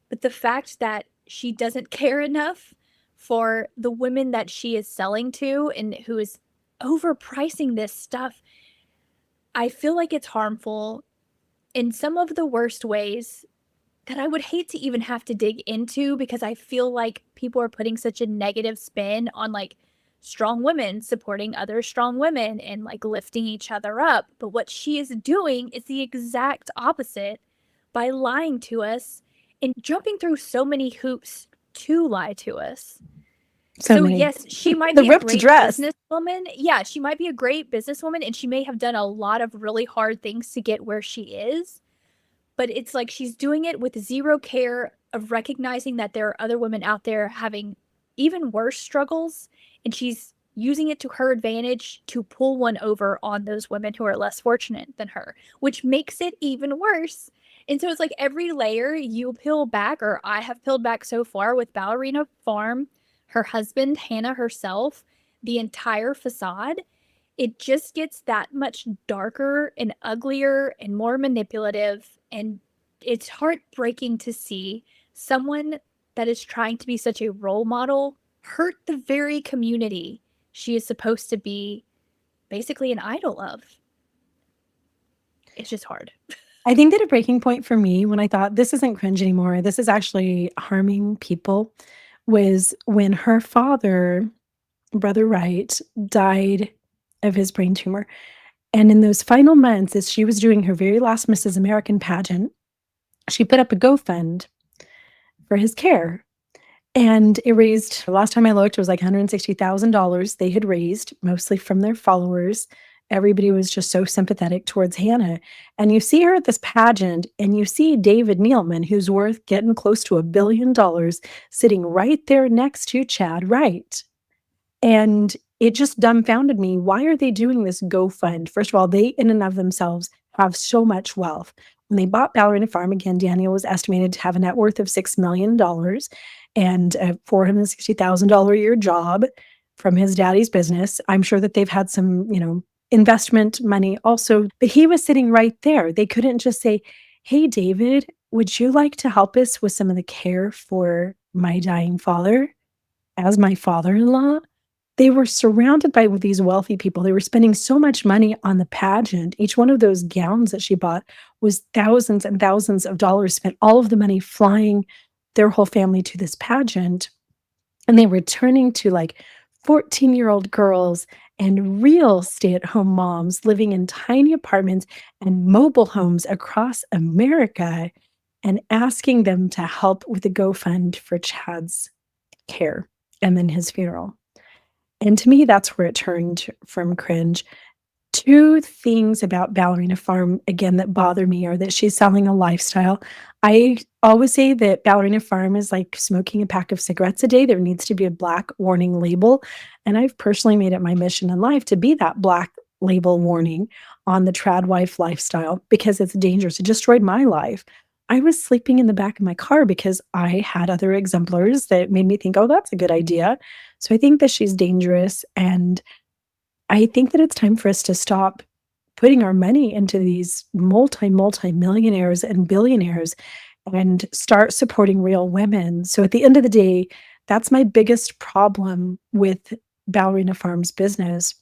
But the fact that she doesn't care enough for the women that she is selling to and who is overpricing this stuff, I feel like it's harmful in some of the worst ways that I would hate to even have to dig into because I feel like people are putting such a negative spin on like strong women supporting other strong women and like lifting each other up. But what she is doing is the exact opposite by lying to us and jumping through so many hoops to lie to us. So yes, she might be a great businesswoman. Yeah, she might be a great businesswoman and she may have done a lot of really hard things to get where she is. But it's like she's doing it with zero care of recognizing that there are other women out there having even worse struggles, and she's using it to her advantage to pull one over on those women who are less fortunate than her, which makes it even worse. And so it's like every layer you peel back, or I have peeled back so far with Ballerina Farm, her husband, Hannah herself, the entire Facade, it just gets that much darker and uglier and more manipulative. And it's heartbreaking to see someone that is trying to be such a role model hurt the very community she is supposed to be basically an idol of. It's just hard. I think that a breaking point for me when I thought this isn't cringe anymore, this is actually harming people, was when her father, Brother Wright, died of his brain tumor. And in those final months, as she was doing her very last Mrs. American pageant, she put up a GoFund for his care. And it raised, the last time I looked, it was like $160,000 they had raised, mostly from their followers. Everybody was just so sympathetic towards Hannah. And you see her at this pageant, and you see David Nealman, who's worth getting close to $1 billion, sitting right there next to Chad Wright. And it just dumbfounded me. Why are they doing this GoFund? First of all, they in and of themselves have so much wealth. When they bought Ballerina Farm, again, Daniel was estimated to have a net worth of $6 million and a $460,000 a year job from his daddy's business. I'm sure that they've had some, investment money also, but he was sitting right there. They couldn't just say, "Hey, David, would you like to help us with some of the care for my dying father as my father-in-law?" They were surrounded by these wealthy people. They were spending so much money on the pageant. Each one of those gowns that she bought was thousands and thousands of dollars spent, all of the money flying their whole family to this pageant. And they were turning to like 14-year-old girls and real stay-at-home moms living in tiny apartments and mobile homes across America and asking them to help with the GoFund for Chad's care and then his funeral. And to me, that's where it turned from cringe. Two things about Ballerina Farm, again, that bother me are that she's selling a lifestyle. I always say that Ballerina Farm is like smoking a pack of cigarettes a day. There needs to be a black warning label. And I've personally made it my mission in life to be that black label warning on the trad wife lifestyle because it's dangerous. It destroyed my life. I was sleeping in the back of my car because I had other exemplars that made me think, oh, that's a good idea. So I think that she's dangerous. And I think that it's time for us to stop putting our money into these multi-millionaires and billionaires and start supporting real women. So at the end of the day, that's my biggest problem with Ballerina Farm's business.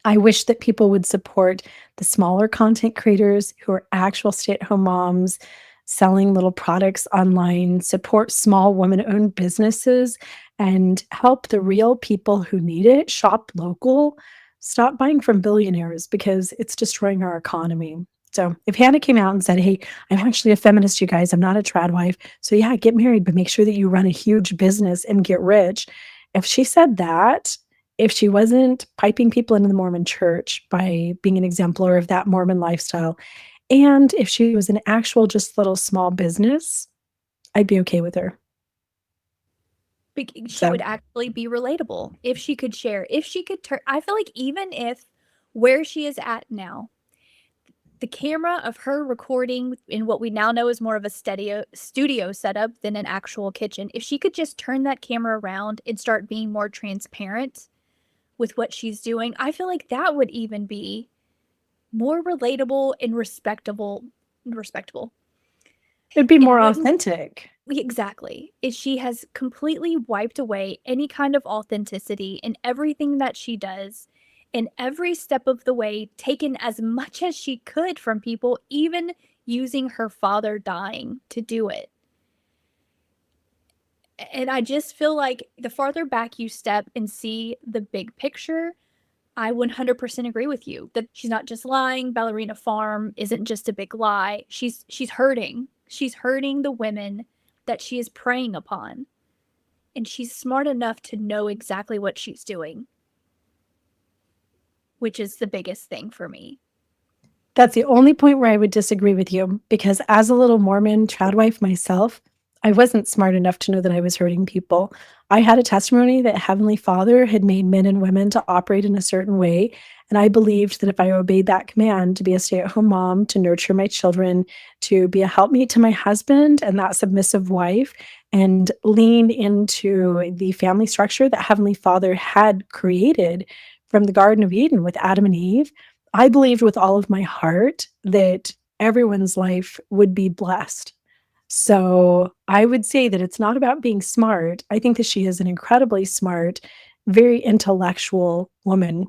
I wish that people would support the smaller content creators who are actual stay-at-home moms selling little products online, support small women-owned businesses, and help the real people who need it shop local. Stop buying from billionaires because it's destroying our economy. So if Hannah came out and said, "Hey, I'm actually a feminist, you guys. I'm not a trad wife. So yeah, get married, but make sure that you run a huge business and get rich." If she said that, if she wasn't piping people into the Mormon church by being an exemplar of that Mormon lifestyle, and if she was an actual just little small business, I'd be okay with her. She would So actually be relatable if she could share, if she could turn. I feel like even if where she is at now, the camera of her recording in what we now know is more of a studio setup than an actual kitchen, if she could just turn that camera around and start being more transparent with what she's doing, I feel like that would even be more relatable and respectable. it'd be It more wouldn't. authentic. Exactly. Is she has completely wiped away any kind of authenticity in everything that she does, in every step of the way, taken as much as she could from people, even using her father dying to do it. And I just feel like the farther back you step and see the big picture, I 100% agree with you that she's not just lying. Ballerina Farm isn't just a big lie. She's hurting. She's hurting the women that she is preying upon. And she's smart enough to know exactly what she's doing, which is the biggest thing for me. That's the only point where I would disagree with you because as a little Mormon trad wife myself, I wasn't smart enough to know that I was hurting people. I had a testimony that Heavenly Father had made men and women to operate in a certain way. And I believed that if I obeyed that command to be a stay at home mom, to nurture my children, to be a helpmeet to my husband and that submissive wife, and lean into the family structure that Heavenly Father had created from the Garden of Eden with Adam and Eve, I believed with all of my heart that everyone's life would be blessed. So I would say that it's not about being smart. I think that she is an incredibly smart, very intellectual woman,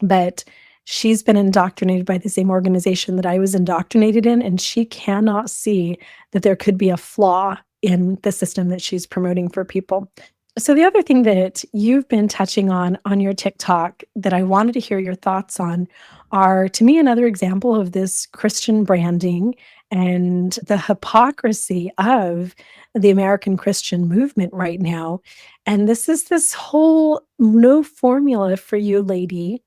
but she's been indoctrinated by the same organization that I was indoctrinated in, and she cannot see that there could be a flaw in the system that she's promoting for people. So the other thing that you've been touching on your TikTok that I wanted to hear your thoughts on are, to me, another example of this Christian branding and the hypocrisy of the American Christian movement right now. And this is this whole no formula for you lady.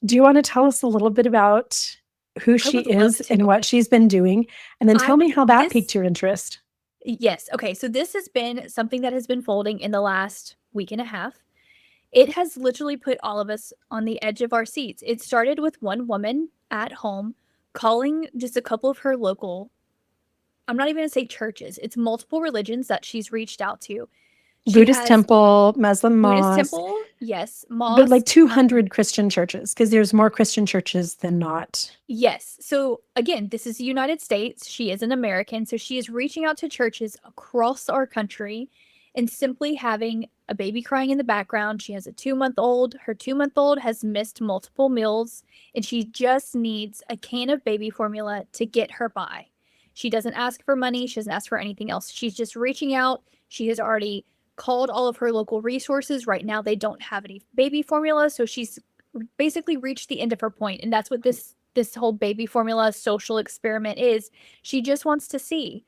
Do you wanna tell us a little bit about who I she would love is to. and what she's been doing? And then I tell me would how that this piqued your interest. Yes. Okay, so this has been something that has been folding in the last week and a half. It has literally put all of us on the edge of our seats. It started with one woman at home calling just a couple of her local, I'm not even going to say churches, it's multiple religions that she's reached out to She Buddhist has temple, Muslim Buddhist mosque, temple, yes, but like mosque, 200 Christian churches because there's more Christian churches than not. yes. So again, this is the United States. She is an American, so she is reaching out to churches across our country and simply having a baby crying in the background. She has a 2 month old. Her 2 month old has missed multiple meals, and she just needs a can of baby formula to get her by. She doesn't ask for money, she doesn't ask for anything else. She's just reaching out. She has already called all of her local resources. Right now, they don't have any baby formula, so she's basically reached the end of her point, and that's what this whole baby formula social experiment is. She just wants to see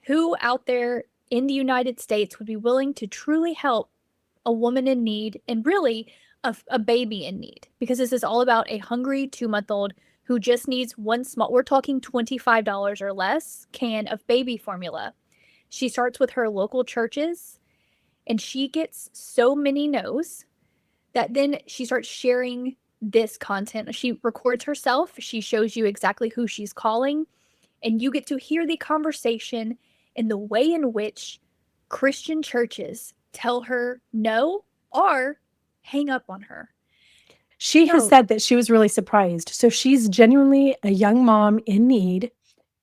who out there in the United States would be willing to truly help a woman in need, and really a baby in need, because this is all about a hungry 2 month old who just needs one small, we're talking $25 or less, can of baby formula. She starts with her local churches, and she gets so many no's that then she starts sharing this content. She records herself, she shows you exactly who she's calling, and you get to hear the conversation and the way in which Christian churches tell her no or hang up on her. She has So, said that she was really surprised. So she's genuinely a young mom in need.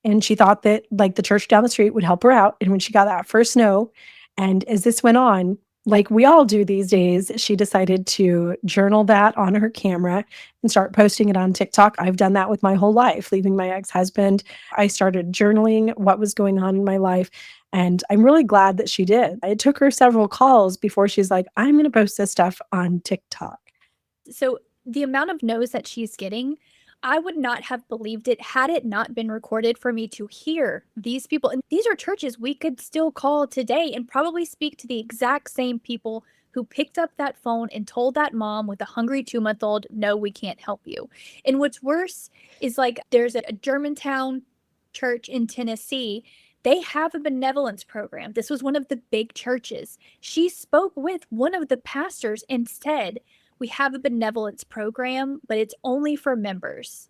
And she thought that like the church down the street would help her out. And when she got that first no, and as this went on, like we all do these days, she decided to journal that on her camera and start posting it on TikTok. I've done that with my whole life, leaving my ex-husband. I started journaling what was going on in my life. And I'm really glad that she did. It took her several calls before she's like, I'm going to post this stuff on TikTok. so the amount of no's that she's getting, I would not have believed it had it not been recorded for me to hear these people. And these are churches we could still call today and probably speak to the exact same people who picked up that phone and told that mom with a hungry 2 month old, no, we can't help you. And what's worse is like there's a Germantown church in Tennessee. They have a benevolence program. This was one of the big churches. She spoke with one of the pastors and said, we have a benevolence program, but it's only for members.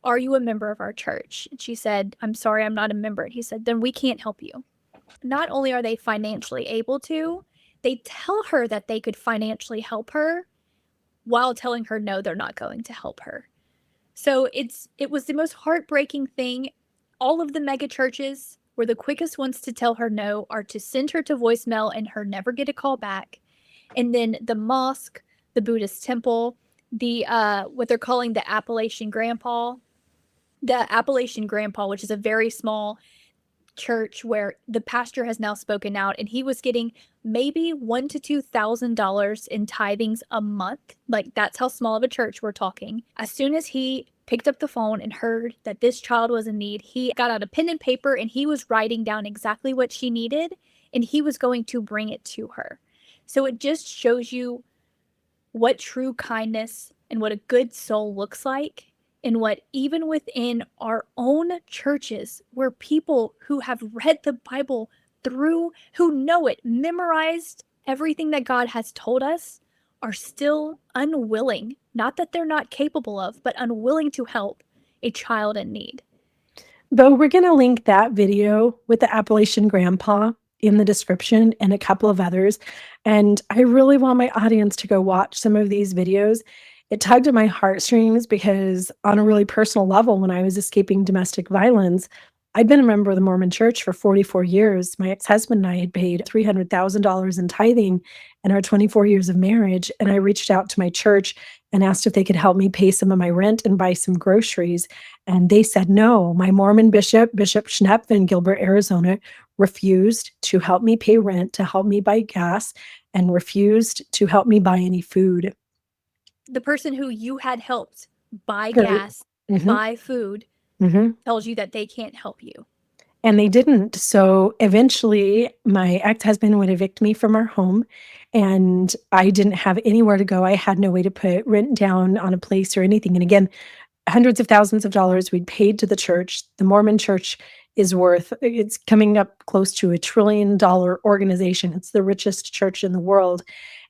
Are you a member of our church? And she said, I'm sorry, I'm not a member. And he said, then we can't help you. Not only are they financially able to, they tell her that they could financially help her while telling her no, they're not going to help her. So it was the most heartbreaking thing. All of the mega churches were the quickest ones to tell her no, are to send her to voicemail and her never get a call back. And then the mosque, the Buddhist temple, the what they're calling the Appalachian Grandpa, which is a very small church where the pastor has now spoken out, and he was getting maybe $1,000 to $2,000 in tithings a month. Like, that's how small of a church we're talking. As soon as he picked up the phone and heard that this child was in need, he got out a pen and paper and he was writing down exactly what she needed, and he was going to bring it to her. So it just shows you what true kindness and what a good soul looks like, and what even within our own churches, where people who have read the Bible through, who know it, memorized everything that God has told us, are still unwilling, not that they're not capable of, but unwilling to help a child in need. Though we're going to link that video with the Appalachian Grandpa in the description and a couple of others. And I really want my audience to go watch some of these videos. It tugged at my heartstrings because, on a really personal level, when I was escaping domestic violence, I'd been a member of the Mormon church for 44 years. My ex-husband and I had paid $300,000 in tithing in our 24 years of marriage. And I reached out to my church and asked if they could help me pay some of my rent and buy some groceries. And they said no. My Mormon bishop, Bishop Schnepp in Gilbert, Arizona, refused to help me pay rent, to help me buy gas, and refused to help me buy any food. The person who you had helped buy Very- gas, Mhm, buy food, mhm. tells you that they can't help you. And they didn't. So eventually, my ex-husband would evict me from our home, and I didn't have anywhere to go. I had no way to put rent down on a place or anything. And again, hundreds of thousands of dollars we'd paid to the church. The Mormon church is worth, it's coming up close to $1 trillion organization. It's the richest church in the world.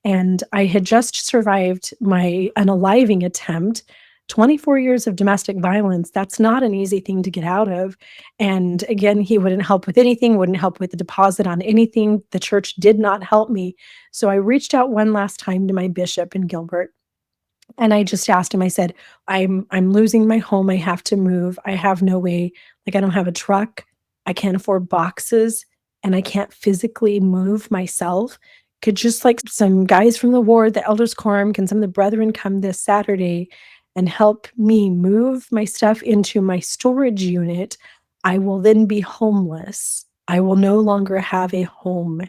And I had just survived my unaliving attempt 24 years of domestic violence, that's not an easy thing to get out of. And again, he wouldn't help with anything, wouldn't help with the deposit on anything. The church did not help me. So I reached out one last time to my bishop in Gilbert. And I just asked him, I said, I'm losing my home. I have to move. I have no way. Like, I don't have a truck. I can't afford boxes and I can't physically move myself. Could just like some guys from the ward, the elders quorum, can some of the brethren come this Saturday and help me move my stuff into my storage unit? I will then be homeless. I will no longer have a home.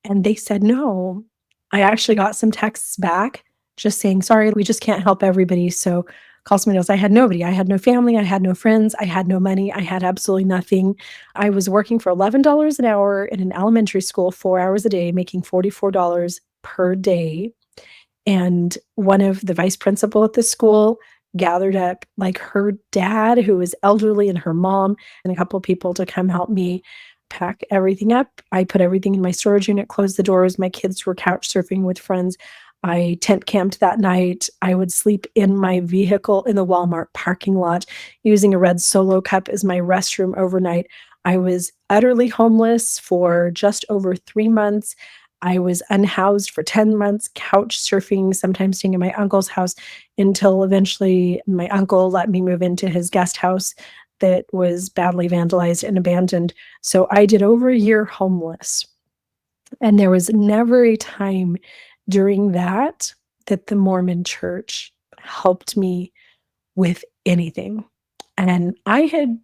And they said no. I actually got some texts back just saying, sorry, we just can't help everybody. So call somebody else. I had nobody. I had no family. I had no friends. I had no money. I had absolutely nothing. I was working for $11 an hour in an elementary school, 4 hours a day, making $44 per day. And one of the vice principal at the school gathered up like her dad, who was elderly, and her mom, and a couple of people to come help me pack everything up. I put everything in my storage unit, closed the doors. My kids were couch surfing with friends. I tent camped that night. I would sleep in my vehicle in the Walmart parking lot using a red Solo cup as my restroom overnight. I was utterly homeless for just over 3 months. I was unhoused for 10 months, couch surfing, sometimes staying in my uncle's house until eventually my uncle let me move into his guest house that was badly vandalized and abandoned. So I did over a year homeless. And there was never a time during that that the Mormon church helped me with anything. And I had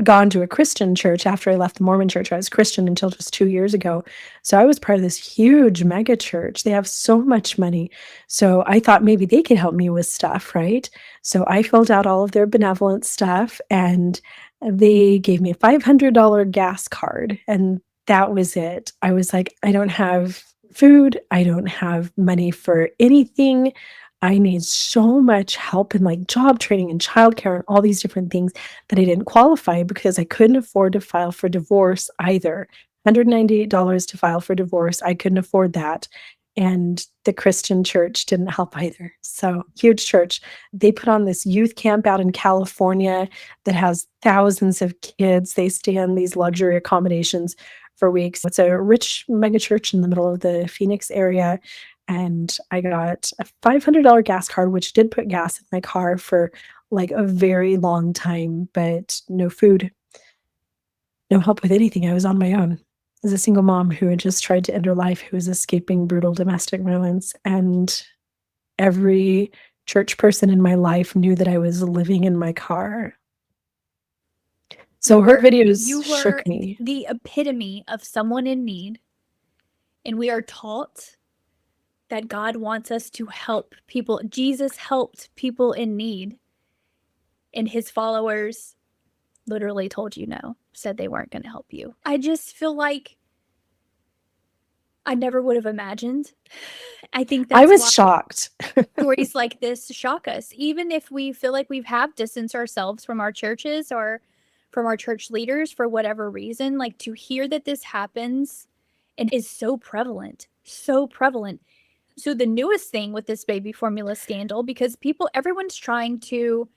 gone to a Christian church after I left the Mormon church. I was Christian until just 2 years ago. So I was part of this huge mega church. They have so much money. So I thought maybe they could help me with stuff, right? So I filled out all of their benevolent stuff and they gave me a $500 gas card. And that was it. I was like, I don't have food. I don't have money for anything. I need so much help in like job training and childcare and all these different things that I didn't qualify because I couldn't afford to file for divorce either. $198 to file for divorce. I couldn't afford that. And the Christian church didn't help either. So, huge church. They put on this youth camp out in California that has thousands of kids. They stay in these luxury accommodations for weeks. It's a rich mega church in the middle of the Phoenix area. And I got a $500 gas card, which did put gas in my car for like a very long time, but no food, no help with anything. I was on my own as a single mom who had just tried to end her life, who was escaping brutal domestic violence. And every church person in my life knew that I was living in my car. So her videos shook me. The epitome of someone in need. And we are taught that God wants us to help people. Jesus helped people in need. And his followers literally told you no, said they weren't going to help you. I just feel like I never would have imagined. I think that's I was shocked. Stories like this shock us, even if we feel like we have distanced ourselves from our churches or from our church leaders for whatever reason. Like, to hear that this happens and is so prevalent, so prevalent. So the newest thing with this baby formula scandal, because everyone's trying to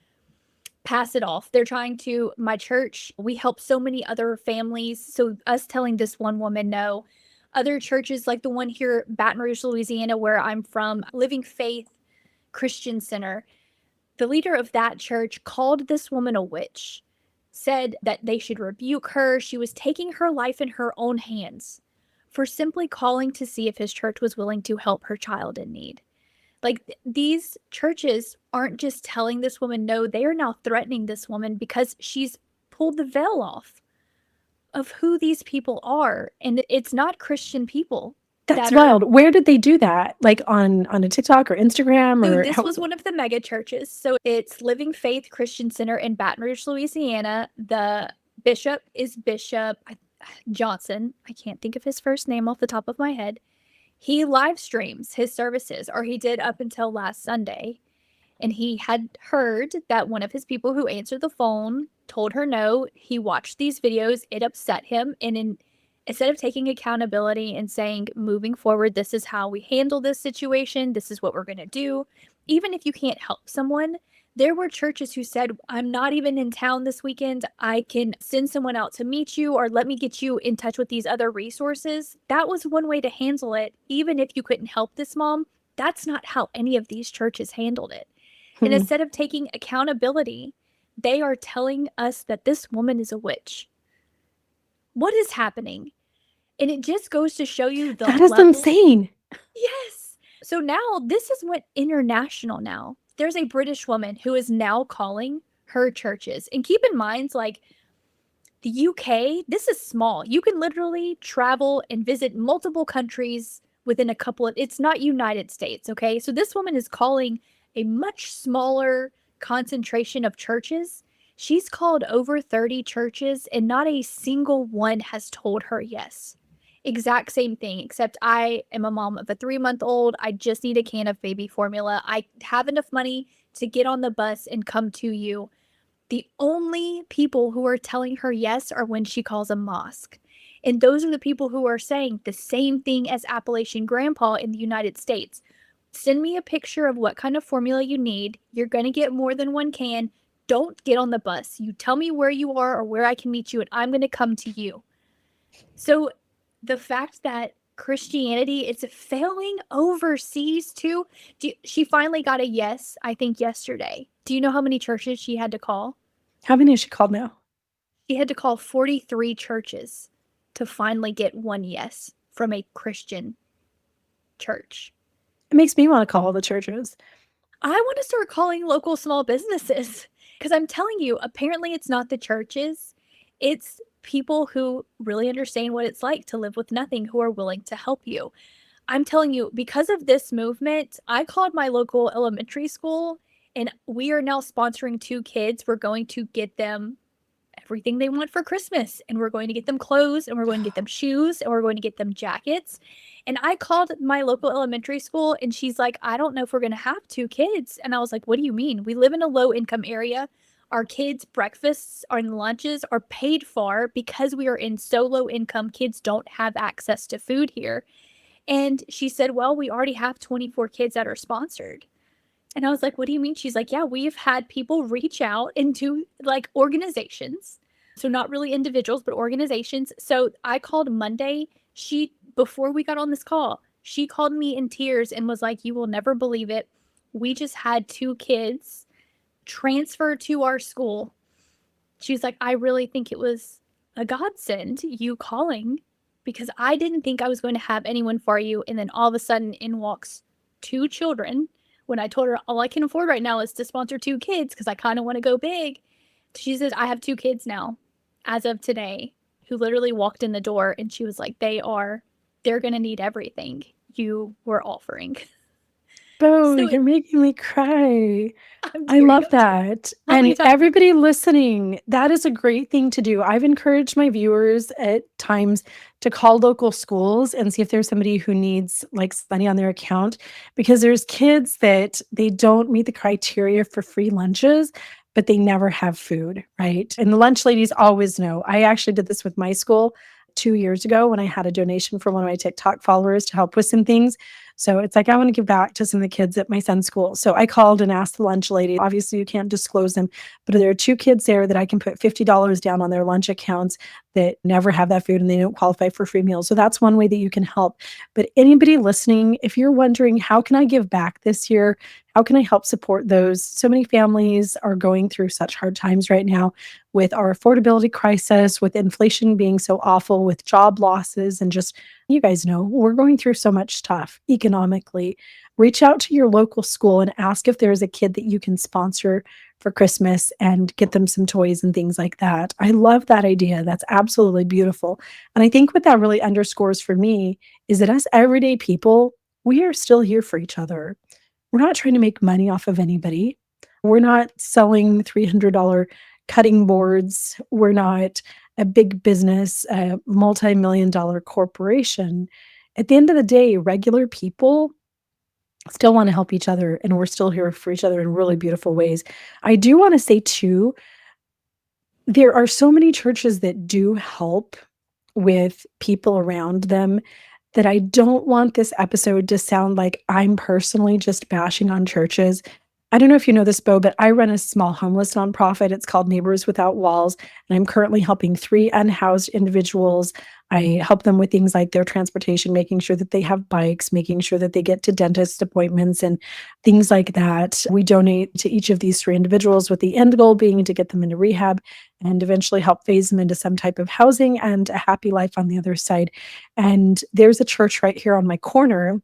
pass it off. They're trying to, my church, we help so many other families. So us telling this one woman no, other churches like the one here, Baton Rouge, Louisiana, where I'm from, Living Faith Christian Center, the leader of that church called this woman a witch, said that they should rebuke her. She was taking her life in her own hands for simply calling to see if his church was willing to help her child in need. Like, these churches aren't just telling this woman no, they are now threatening this woman because she's pulled the veil off of who these people are. And it's not Christian people. That's wild. Where did they do that? Like on a TikTok or Instagram? So this was one of the mega churches. So it's Living Faith Christian Center in Baton Rouge, Louisiana. The bishop is Bishop Johnson. I can't think of his first name off the top of my head. He live streams his services, or he did up until last Sunday. And he had heard that one of his people who answered the phone told her no. He watched these videos. It upset him. And instead of taking accountability and saying, moving forward, this is how we handle this situation, this is what we're going to do, even if you can't help someone, there were churches who said, I'm not even in town this weekend. I can send someone out to meet you or let me get you in touch with these other resources. That was one way to handle it. Even if you couldn't help this mom, that's not how any of these churches handled it. And Hmm. instead of taking accountability, they are telling us that this woman is a witch. What is happening? And it just goes to show you the That is level. insane. Yes. So now this is went international now. There's a British woman who is now calling her churches. And keep in mind, like the UK, this is small. You can literally travel and visit multiple countries within a couple of, it's not United States, okay? So this woman is calling a much smaller concentration of churches. She's called over 30 churches and not a single one has told her yes. Exact same thing, except I am a mom of a 3-month-old. I just need a can of baby formula. I have enough money to get on the bus and come to you. The only people who are telling her yes are when she calls a mosque. And those are the people who are saying the same thing as Appalachian Grandpa in the United States. Send me a picture of what kind of formula you need. You're going to get more than one can. Don't get on the bus. You tell me where you are or where I can meet you, and I'm going to come to you. So the fact that Christianity is failing overseas too. She finally got a yes, I think, yesterday. Do you know how many churches she had to call? How many is she called now? She had to call 43 churches to finally get one yes from a Christian church. It makes me want to call all the churches. I want to start calling local small businesses because I'm telling you, apparently it's not the churches, it's people who really understand what it's like to live with nothing who are willing to help you. I'm telling you, because of this movement, I called my local elementary school and we are now sponsoring 2 kids. We're going to get them everything they want for Christmas. And we're going to get them clothes and we're going to get them shoes and we're going to get them jackets. And I called my local elementary school and she's like, I don't know if we're going to have 2 kids. And I was like, what do you mean? We live in a low income area. Our kids' breakfasts and lunches are paid for because we are in so low income. Kids don't have access to food here. And she said, well, we already have 24 kids that are sponsored. And I was like, what do you mean? She's like, yeah, we've had people reach out into like organizations. So not really individuals, but organizations. So I called Monday. Before we got on this call, she called me in tears and was like, you will never believe it. We just had 2 kids transfer to our school. She's like, I really think it was a godsend, you calling, because I didn't think I was going to have anyone for you. And then all of a sudden in walks 2 children when I told her all I can afford right now is to sponsor 2 kids because I kind of want to go big. She says, I have 2 kids now as of today who literally walked in the door and she was like, they're going to need everything you were offering. Bo, So you're making me cry. I'm I tearing love up. that. How many And times? everybody listening, that is a great thing to do. I've encouraged my viewers at times to call local schools and see if there's somebody who needs like money on their account because there's kids that they don't meet the criteria for free lunches, but they never have food, right? And the lunch ladies always know. I actually did this with my school 2 years ago when I had a donation from one of my TikTok followers to help with some things. So it's like, I want to give back to some of the kids at my son's school. So I called and asked the lunch lady. Obviously, you can't disclose them, but there are 2 kids there that I can put $50 down on their lunch accounts that never have that food and they don't qualify for free meals. So that's one way that you can help. But anybody listening, if you're wondering, how can I give back this year? How can I help support those? So many families are going through such hard times right now with our affordability crisis, with inflation being so awful, with job losses, and just you guys know, we're going through so much stuff economically. Reach out to your local school and ask if there's a kid that you can sponsor for Christmas and get them some toys and things like that. I love that idea. That's absolutely beautiful. And I think what that really underscores for me is that us everyday people, we are still here for each other. We're not trying to make money off of anybody. We're not selling $300 cutting boards. We're not a big business, a multi-million dollar corporation. At the end of the day, regular people still want to help each other, and we're still here for each other in really beautiful ways. I do want to say, too, there are so many churches that do help with people around them that I don't want this episode to sound like I'm personally just bashing on churches. I don't know if you know this, Bo, but I run a small homeless nonprofit. It's called Neighbors Without Walls, and I'm currently helping 3 unhoused individuals. I help them with things like their transportation, making sure that they have bikes, making sure that they get to dentist appointments and things like that. We donate to each of these 3 individuals with the end goal being to get them into rehab and eventually help phase them into some type of housing and a happy life on the other side. And there's a church right here on my corner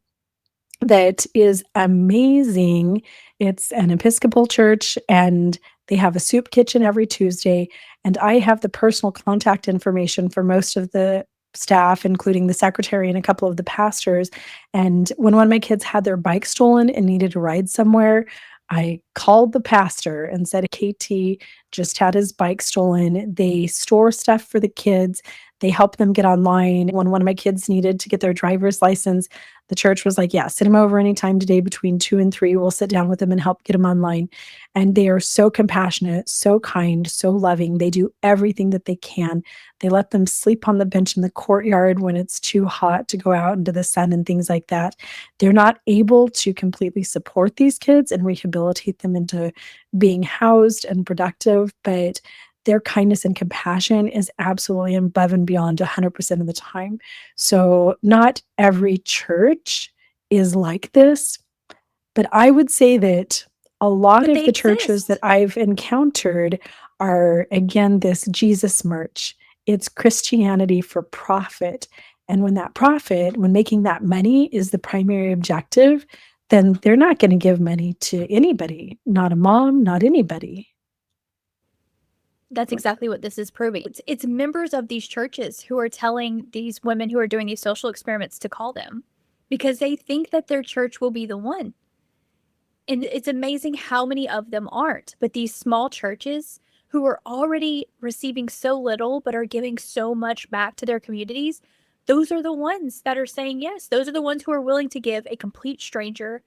that is amazing. It's an Episcopal church, and they have a soup kitchen every Tuesday. And I have the personal contact information for most of the staff, including the secretary and a couple of the pastors. And when one of my kids had their bike stolen and needed a ride somewhere, I called the pastor and said, KT just had his bike stolen. They store stuff for the kids. They help them get online. When one of my kids needed to get their driver's license, the church was like, yeah, send him over anytime today between 2 and 3. We'll sit down with him and help get him online. And they are so compassionate, so kind, so loving. They do everything that they can. They let them sleep on the bench in the courtyard when it's too hot to go out into the sun and things like that. They're not able to completely support these kids and rehabilitate them into being housed and productive, but their kindness and compassion is absolutely above and beyond 100% of the time. So, not every church is like this, but I would say that a lot But of they the churches that exist. I've encountered are, again, this Jesus merch. It's Christianity for profit. And when making that money is the primary objective, then they're not going to give money to anybody, not a mom, not anybody. That's exactly what this is proving. It's members of these churches who are telling these women who are doing these social experiments to call them because they think that their church will be the one. And it's amazing how many of them aren't. But these small churches who are already receiving so little but are giving so much back to their communities, those are the ones that are saying yes. Those are the ones who are willing to give a complete stranger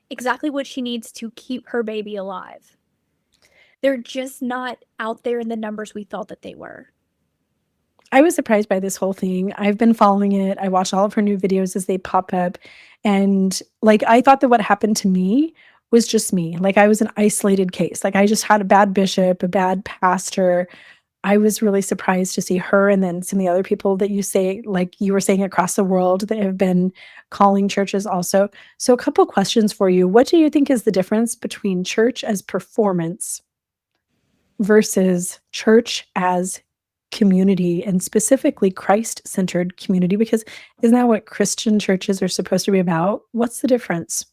exactly what she needs to keep her baby alive. They're just not out there in the numbers we thought that they were. I was surprised by this whole thing. I've been following it. I watch all of her new videos as they pop up. And like, I thought that what happened to me was just me. Like, I was an isolated case. Like, I just had a bad bishop, a bad pastor. I was really surprised to see her and then some of the other people that you say, like you were saying across the world, that have been calling churches also. So, a couple questions for you. What do you think is the difference between church as performance versus church as community, and specifically Christ-centered community? Because isn't that what Christian churches are supposed to be about? What's the difference?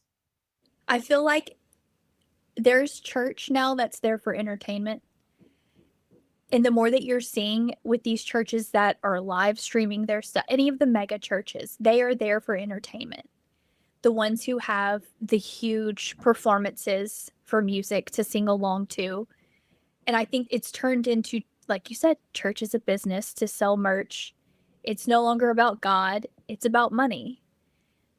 I feel like there's church now that's there for entertainment. And the more that you're seeing with these churches that are live streaming their stuff, any of the mega churches, they are there for entertainment. The ones who have the huge performances for music to sing along to. And I think it's turned into, like you said, church is a business to sell merch. It's no longer about God, it's about money.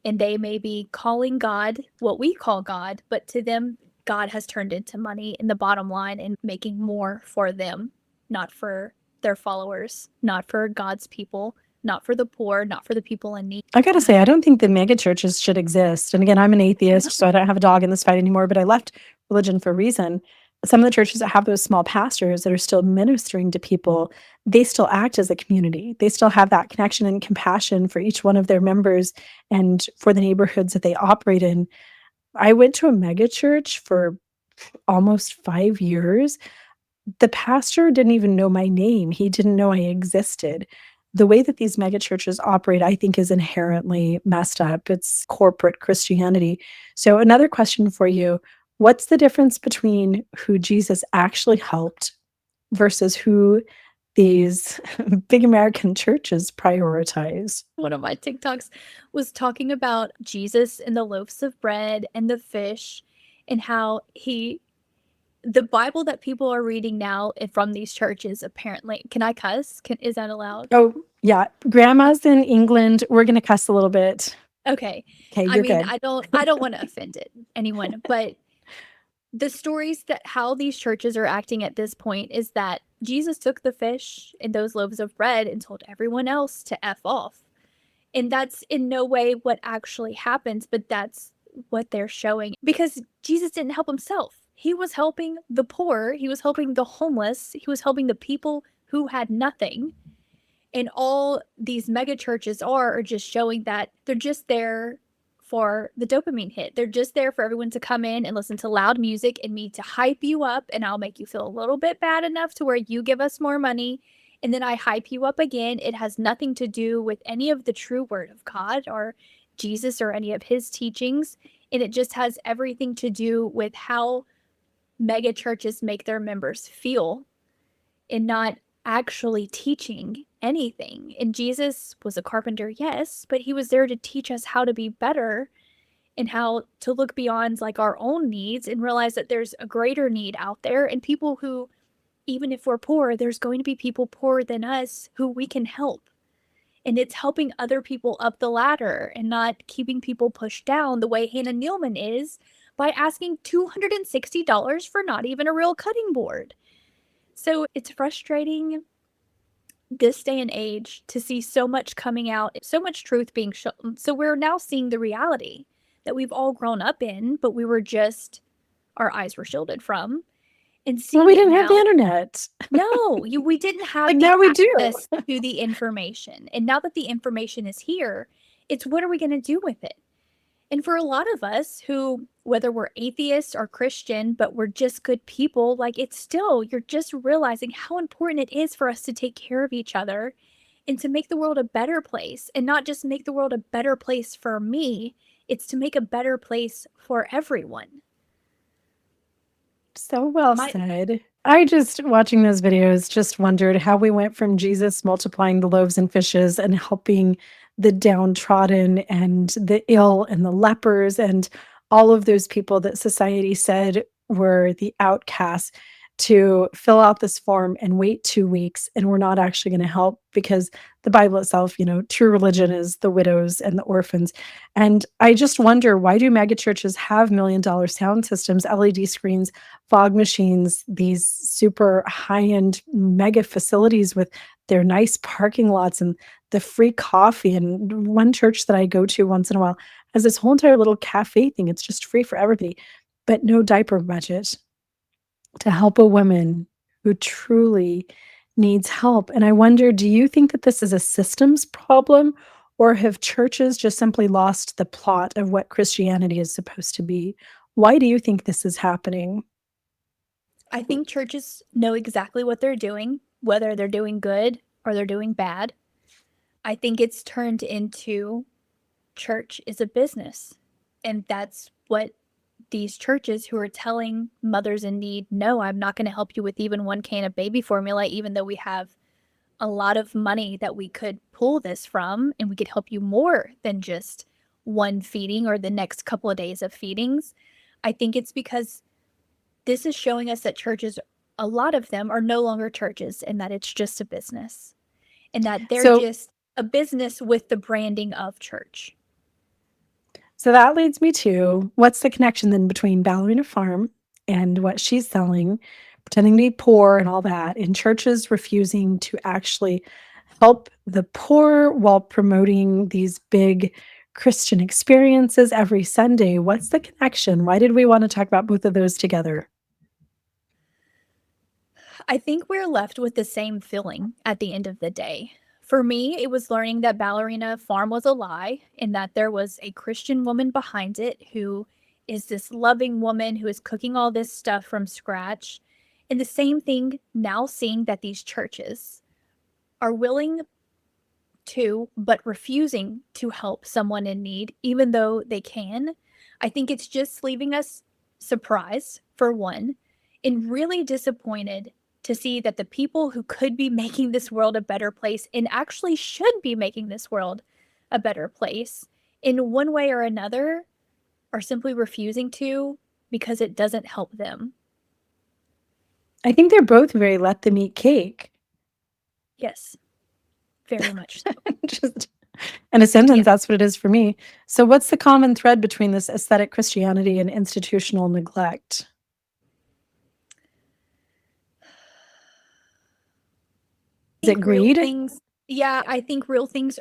And they may be calling God what we call God, but to them, God has turned into money in the bottom line and making more for them, not for their followers, not for God's people, not for the poor, not for the people in need. I gotta say, I don't think the mega churches should exist. And again, I'm an atheist, so I don't have a dog in this fight anymore, but I left religion for a reason. Some of the churches that have those small pastors that are still ministering to people, they still act as a community. They still have that connection and compassion for each one of their members and for the neighborhoods that they operate in. I went to a mega church for almost 5 years. The pastor didn't even know my name. He didn't know I existed. The way that these mega churches operate, I think, is inherently messed up. It's corporate Christianity. So, another question for you. What's the difference between who Jesus actually helped versus who these big American churches prioritize? One of my TikToks was talking about Jesus and the loaves of bread and the fish and how the Bible that people are reading now from these churches apparently. Can I cuss? Is that allowed? Oh, yeah. Grandma's in England. We're going to cuss a little bit. Okay. Okay, I you're mean, good. I don't want to offend anyone, but the stories that how these churches are acting at this point is that Jesus took the fish and those loaves of bread and told everyone else to F off. And that's in no way what actually happens, but that's what they're showing. Because Jesus didn't help himself. He was helping the poor, he was helping the homeless, he was helping the people who had nothing. And all these mega churches are just showing that they're just there for the dopamine hit. They're just there for everyone to come in and listen to loud music and me to hype you up, and I'll make you feel a little bit bad enough to where you give us more money, and then I hype you up again. It has nothing to do with any of the true word of God or Jesus or any of his teachings, and it just has everything to do with how mega churches make their members feel and not actually teaching anything. And Jesus was a carpenter, yes, but he was there to teach us how to be better and how to look beyond like our own needs and realize that there's a greater need out there, and people who, even if we're poor, there's going to be people poorer than us who we can help. And it's helping other people up the ladder and not keeping people pushed down the way Hannah Nealman is by asking $260 for not even a real cutting board. So it's frustrating this day and age to see so much coming out, so much truth being shown. So we're now seeing the reality that we've all grown up in, but we were just, our eyes were shielded from. And Well, seeing we it didn't have the now, internet. no, we didn't have Like the now we do. access to the information. And now that the information is here, it's what are we going to do with it? And for a lot of us who, whether we're atheists or Christian, but we're just good people, like it's still, you're just realizing how important it is for us to take care of each other and to make the world a better place, and not just make the world a better place for me, it's to make a better place for everyone. So well My said. I just, watching those videos, just wondered how we went from Jesus multiplying the loaves and fishes and helping the downtrodden and the ill and the lepers and all of those people that society said were the outcasts to fill out this form and wait 2 weeks. And we're not actually going to help because the Bible itself, true religion is the widows and the orphans. And I just wonder, why do mega churches have $1 million sound systems, LED screens, fog machines, these super high-end mega facilities with their nice parking lots and the free coffee? And one church that I go to once in a while has this whole entire little cafe thing. It's just free for everybody, but no diaper budget to help a woman who truly needs help. And I wonder, do you think that this is a systems problem, or have churches just simply lost the plot of what Christianity is supposed to be? Why do you think this is happening? I think churches know exactly what they're doing, whether they're doing good or they're doing bad. I think it's turned into church is a business. And that's what these churches who are telling mothers in need, no, I'm not going to help you with even one can of baby formula, even though we have a lot of money that we could pull this from, and we could help you more than just one feeding or the next couple of days of feedings. I think it's because this is showing us that churches, a lot of them are no longer churches, and that it's just a business, and that they're So just a business with the branding of church. So that leads me to, what's the connection then between Ballerina Farm and what she's selling, pretending to be poor and all that, and churches refusing to actually help the poor while promoting these big Christian experiences every Sunday? What's the connection? Why did we want to talk about both of those together? I think we're left with the same feeling at the end of the day. For me, it was learning that Ballerina Farm was a lie and that there was a Christian woman behind it who is this loving woman who is cooking all this stuff from scratch. And the same thing now, seeing that these churches are willing to, but refusing to help someone in need, even though they can. I think it's just leaving us surprised, for one, and really disappointed to see that the people who could be making this world a better place and actually should be making this world a better place in one way or another are simply refusing to because it doesn't help them. I think they're both very let them eat cake. Yes, very much so. Just in a Yeah. sentence, that's what it is for me. So, what's the common thread between this aesthetic Christianity and institutional neglect? Is I it think real greed? things, yeah, I think real things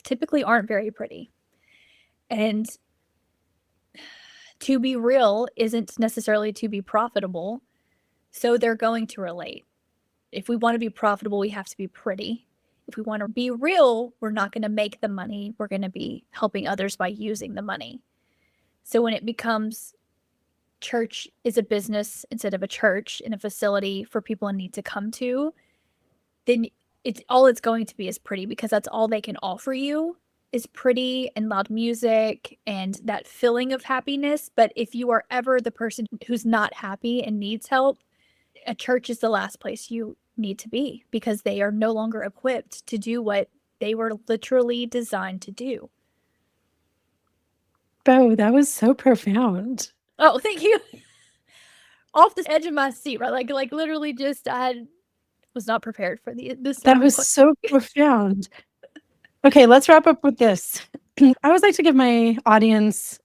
typically aren't very pretty. And to be real isn't necessarily to be profitable. So they're going to relate. If we want to be profitable, we have to be pretty. If we want to be real, we're not going to make the money. We're going to be helping others by using the money. So when it becomes church is a business instead of a church and a facility for people in need to come to, then it's going to be is pretty, because that's all they can offer you is pretty and loud music and that feeling of happiness. But if you are ever the person who's not happy and needs help, a church is the last place you need to be, because they are no longer equipped to do what they were literally designed to do. Bo, that was so profound. Oh, thank you. Off the edge of my seat, right? Like literally just I was not prepared for this. That was so profound. Okay, let's wrap up with this. I always like to give my audience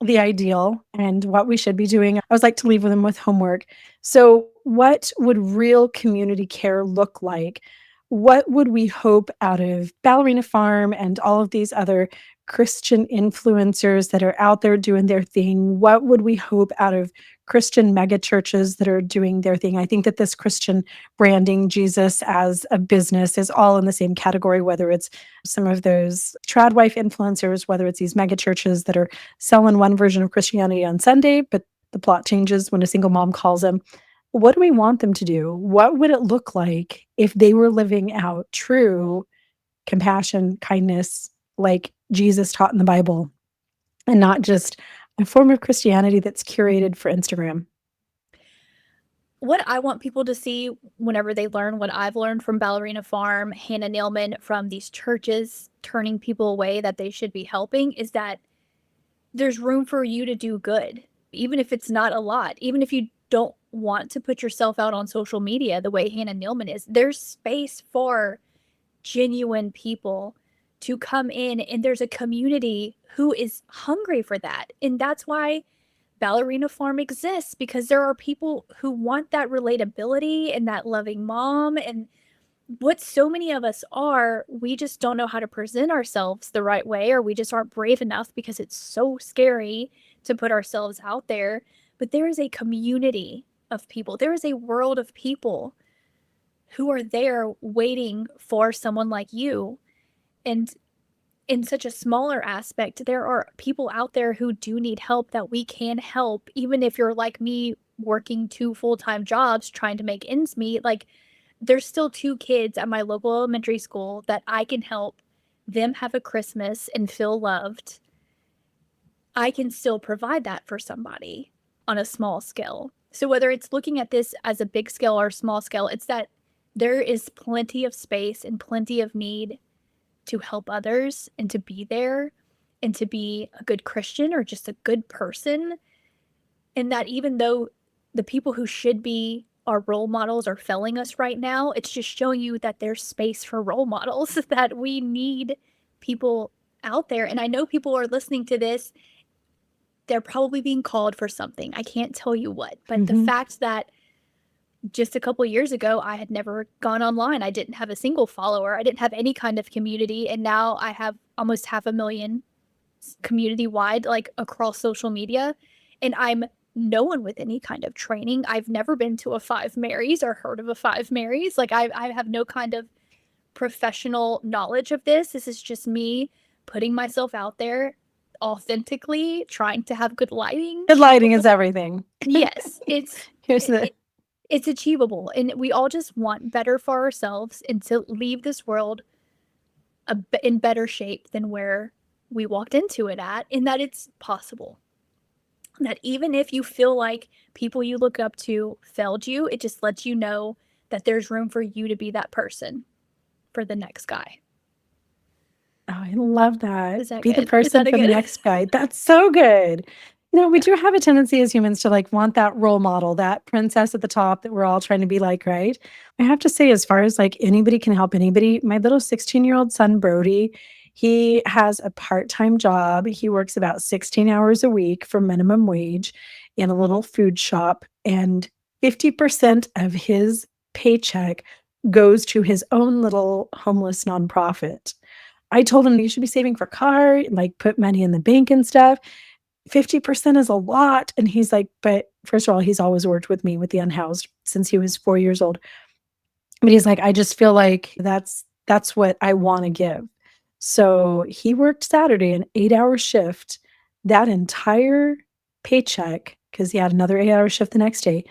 the ideal and what we should be doing. I always like to leave them with homework. So, what would real community care look like? What would we hope out of Ballerina Farm and all of these other Christian influencers that are out there doing their thing? What would we hope out of Christian mega churches that are doing their thing? I think that this Christian branding Jesus as a business is all in the same category, whether it's some of those trad wife influencers, whether it's these mega churches that are selling one version of Christianity on Sunday, but the plot changes when a single mom calls them. What do we want them to do? What would it look like if they were living out true compassion, kindness, like Jesus taught in the Bible, and not just a form of Christianity that's curated for Instagram? What I want people to see whenever they learn what I've learned from Ballerina Farm, Hannah Nealman, from these churches turning people away that they should be helping, is that there's room for you to do good, even if it's not a lot. Even if you don't want to put yourself out on social media the way Hannah Nealman is, there's space for genuine people to come in, and there's a community who is hungry for that. And that's why Ballerina Farm exists, because there are people who want that relatability and that loving mom. And what so many of us are, we just don't know how to present ourselves the right way, or we just aren't brave enough because it's so scary to put ourselves out there. But there is a community of people, there is a world of people who are there waiting for someone like you. And in such a smaller aspect, there are people out there who do need help that we can help, even if you're like me, working 2 full-time jobs trying to make ends meet. Like, there's still 2 kids at my local elementary school that I can help them have a Christmas and feel loved. I can still provide that for somebody on a small scale. So whether it's looking at this as a big scale or small scale, it's that there is plenty of space and plenty of need to help others and to be there and to be a good Christian or just a good person. And that even though the people who should be our role models are failing us right now, it's just showing you that there's space for role models, that we need people out there. And I know people are listening to this, they're probably being called for something. I can't tell you what, but the fact that just a couple years ago, I had never gone online. I didn't have a single follower. I didn't have any kind of community. And now I have almost 500,000 community wide, like across social media. And I'm no one with any kind of training. I've never been to a Five Marys or heard of a Five Marys. Like, I have no kind of professional knowledge of this. This is just me putting myself out there authentically, trying to have good lighting. Good lighting is everything. Yes, Here's the it's achievable, and we all just want better for ourselves and to leave this world in better shape than where we walked into it at, and that it's possible. That even if you feel like people you look up to failed you, it just lets you know that there's room for you to be that person for the next guy. Oh, I love that. Is that Be the good? Is person that for the good? next guy. That's so good. You know, we do have a tendency as humans to like want that role model, that princess at the top that we're all trying to be like, right? I have to say, as far as like anybody can help anybody, my little 16-year-old son, Brody, he has a part-time job. He works about 16 hours a week for minimum wage in a little food shop, and 50% of his paycheck goes to his own little homeless nonprofit. I told him you should be saving for car, like put money in the bank and stuff. 50% is a lot. And he's like, but first of all, he's always worked with me with the unhoused since he was 4 years old. But he's like, I just feel like that's what I want to give. So he worked Saturday, an 8-hour shift, that entire paycheck, because he had another 8-hour shift the next day,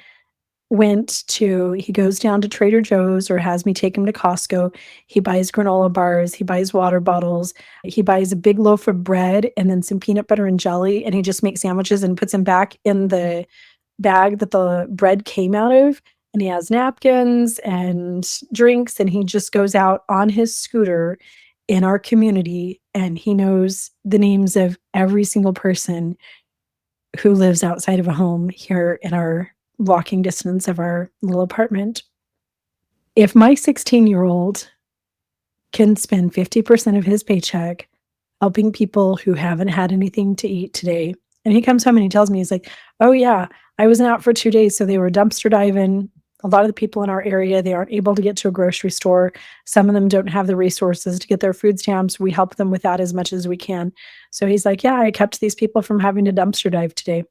he goes down to Trader Joe's or has me take him to Costco. He buys granola bars, he buys water bottles, he buys a big loaf of bread and then some peanut butter and jelly, and he just makes sandwiches and puts them back in the bag that the bread came out of. And he has napkins and drinks, and he just goes out on his scooter in our community, and he knows the names of every single person who lives outside of a home here in our walking distance of our little apartment. If my 16-year-old can spend 50% of his paycheck helping people who haven't had anything to eat today, and he comes home and he tells me, he's like, oh yeah, I wasn't out for 2 days, so they were dumpster diving. A lot of the people in our area, they aren't able to get to a grocery store. Some of them don't have the resources to get their food stamps. We help them with that as much as we can. So he's like, yeah, I kept these people from having to dumpster dive today.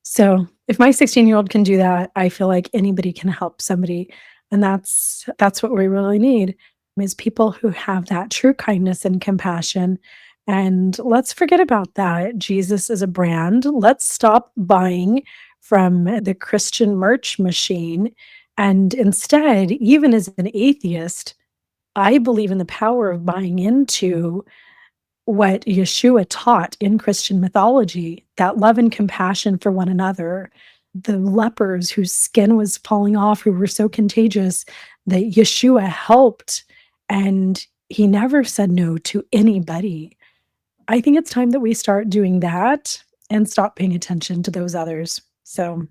So if my 16-year-old can do that, I feel like anybody can help somebody. And that's what we really need, is people who have that true kindness and compassion. And let's forget about that. Jesus is a brand. Let's stop buying from the Christian merch machine. And instead, even as an atheist, I believe in the power of buying into what Yeshua taught in Christian mythology, that love and compassion for one another. The lepers whose skin was falling off, who were so contagious, that Yeshua helped, and he never said no to anybody. I think it's time that we start doing that and stop paying attention to those others. So,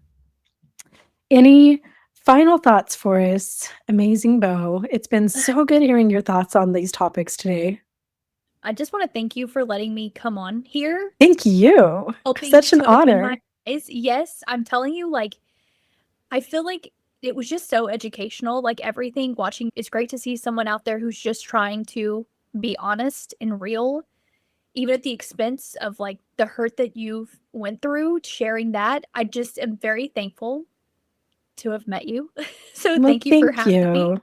any final thoughts for us, amazing Bo? It's been so good hearing your thoughts on these topics today. I just want to thank you for letting me come on here. Thank you. Helping Such an to open honor. my eyes. Yes, I'm telling you, like, I feel like it was just so educational. Like, everything watching, it's great to see someone out there who's just trying to be honest and real, even at the expense of like the hurt that you've went through. Sharing that, I just am very thankful to have met you. So Well, thank you for thank having me. you.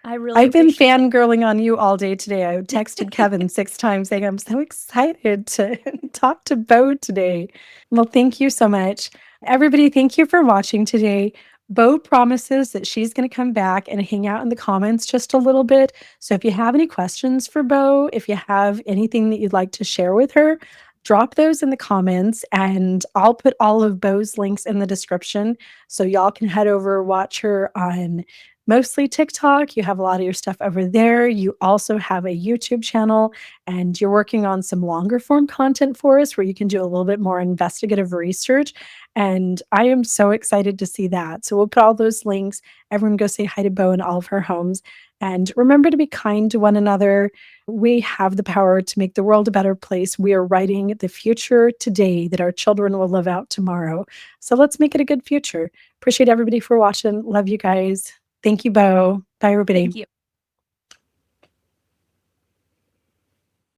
I really I've been appreciate it. fangirling on you all day today. I texted Kevin 6 times saying, I'm so excited to talk to Bo today. Well, thank you so much. Everybody, thank you for watching today. Bo promises that she's going to come back and hang out in the comments just a little bit. So if you have any questions for Bo, if you have anything that you'd like to share with her, drop those in the comments, and I'll put all of Bo's links in the description so y'all can head over, watch her on mostly TikTok. You have a lot of your stuff over there. You also have a YouTube channel, and you're working on some longer form content for us where you can do a little bit more investigative research. And I am so excited to see that. So we'll put all those links. Everyone go say hi to Bo in all of her homes. And remember to be kind to one another. We have the power to make the world a better place. We are writing the future today that our children will live out tomorrow. So let's make it a good future. Appreciate everybody for watching. Love you guys. Thank you, Bo. Bye, everybody. Thank you.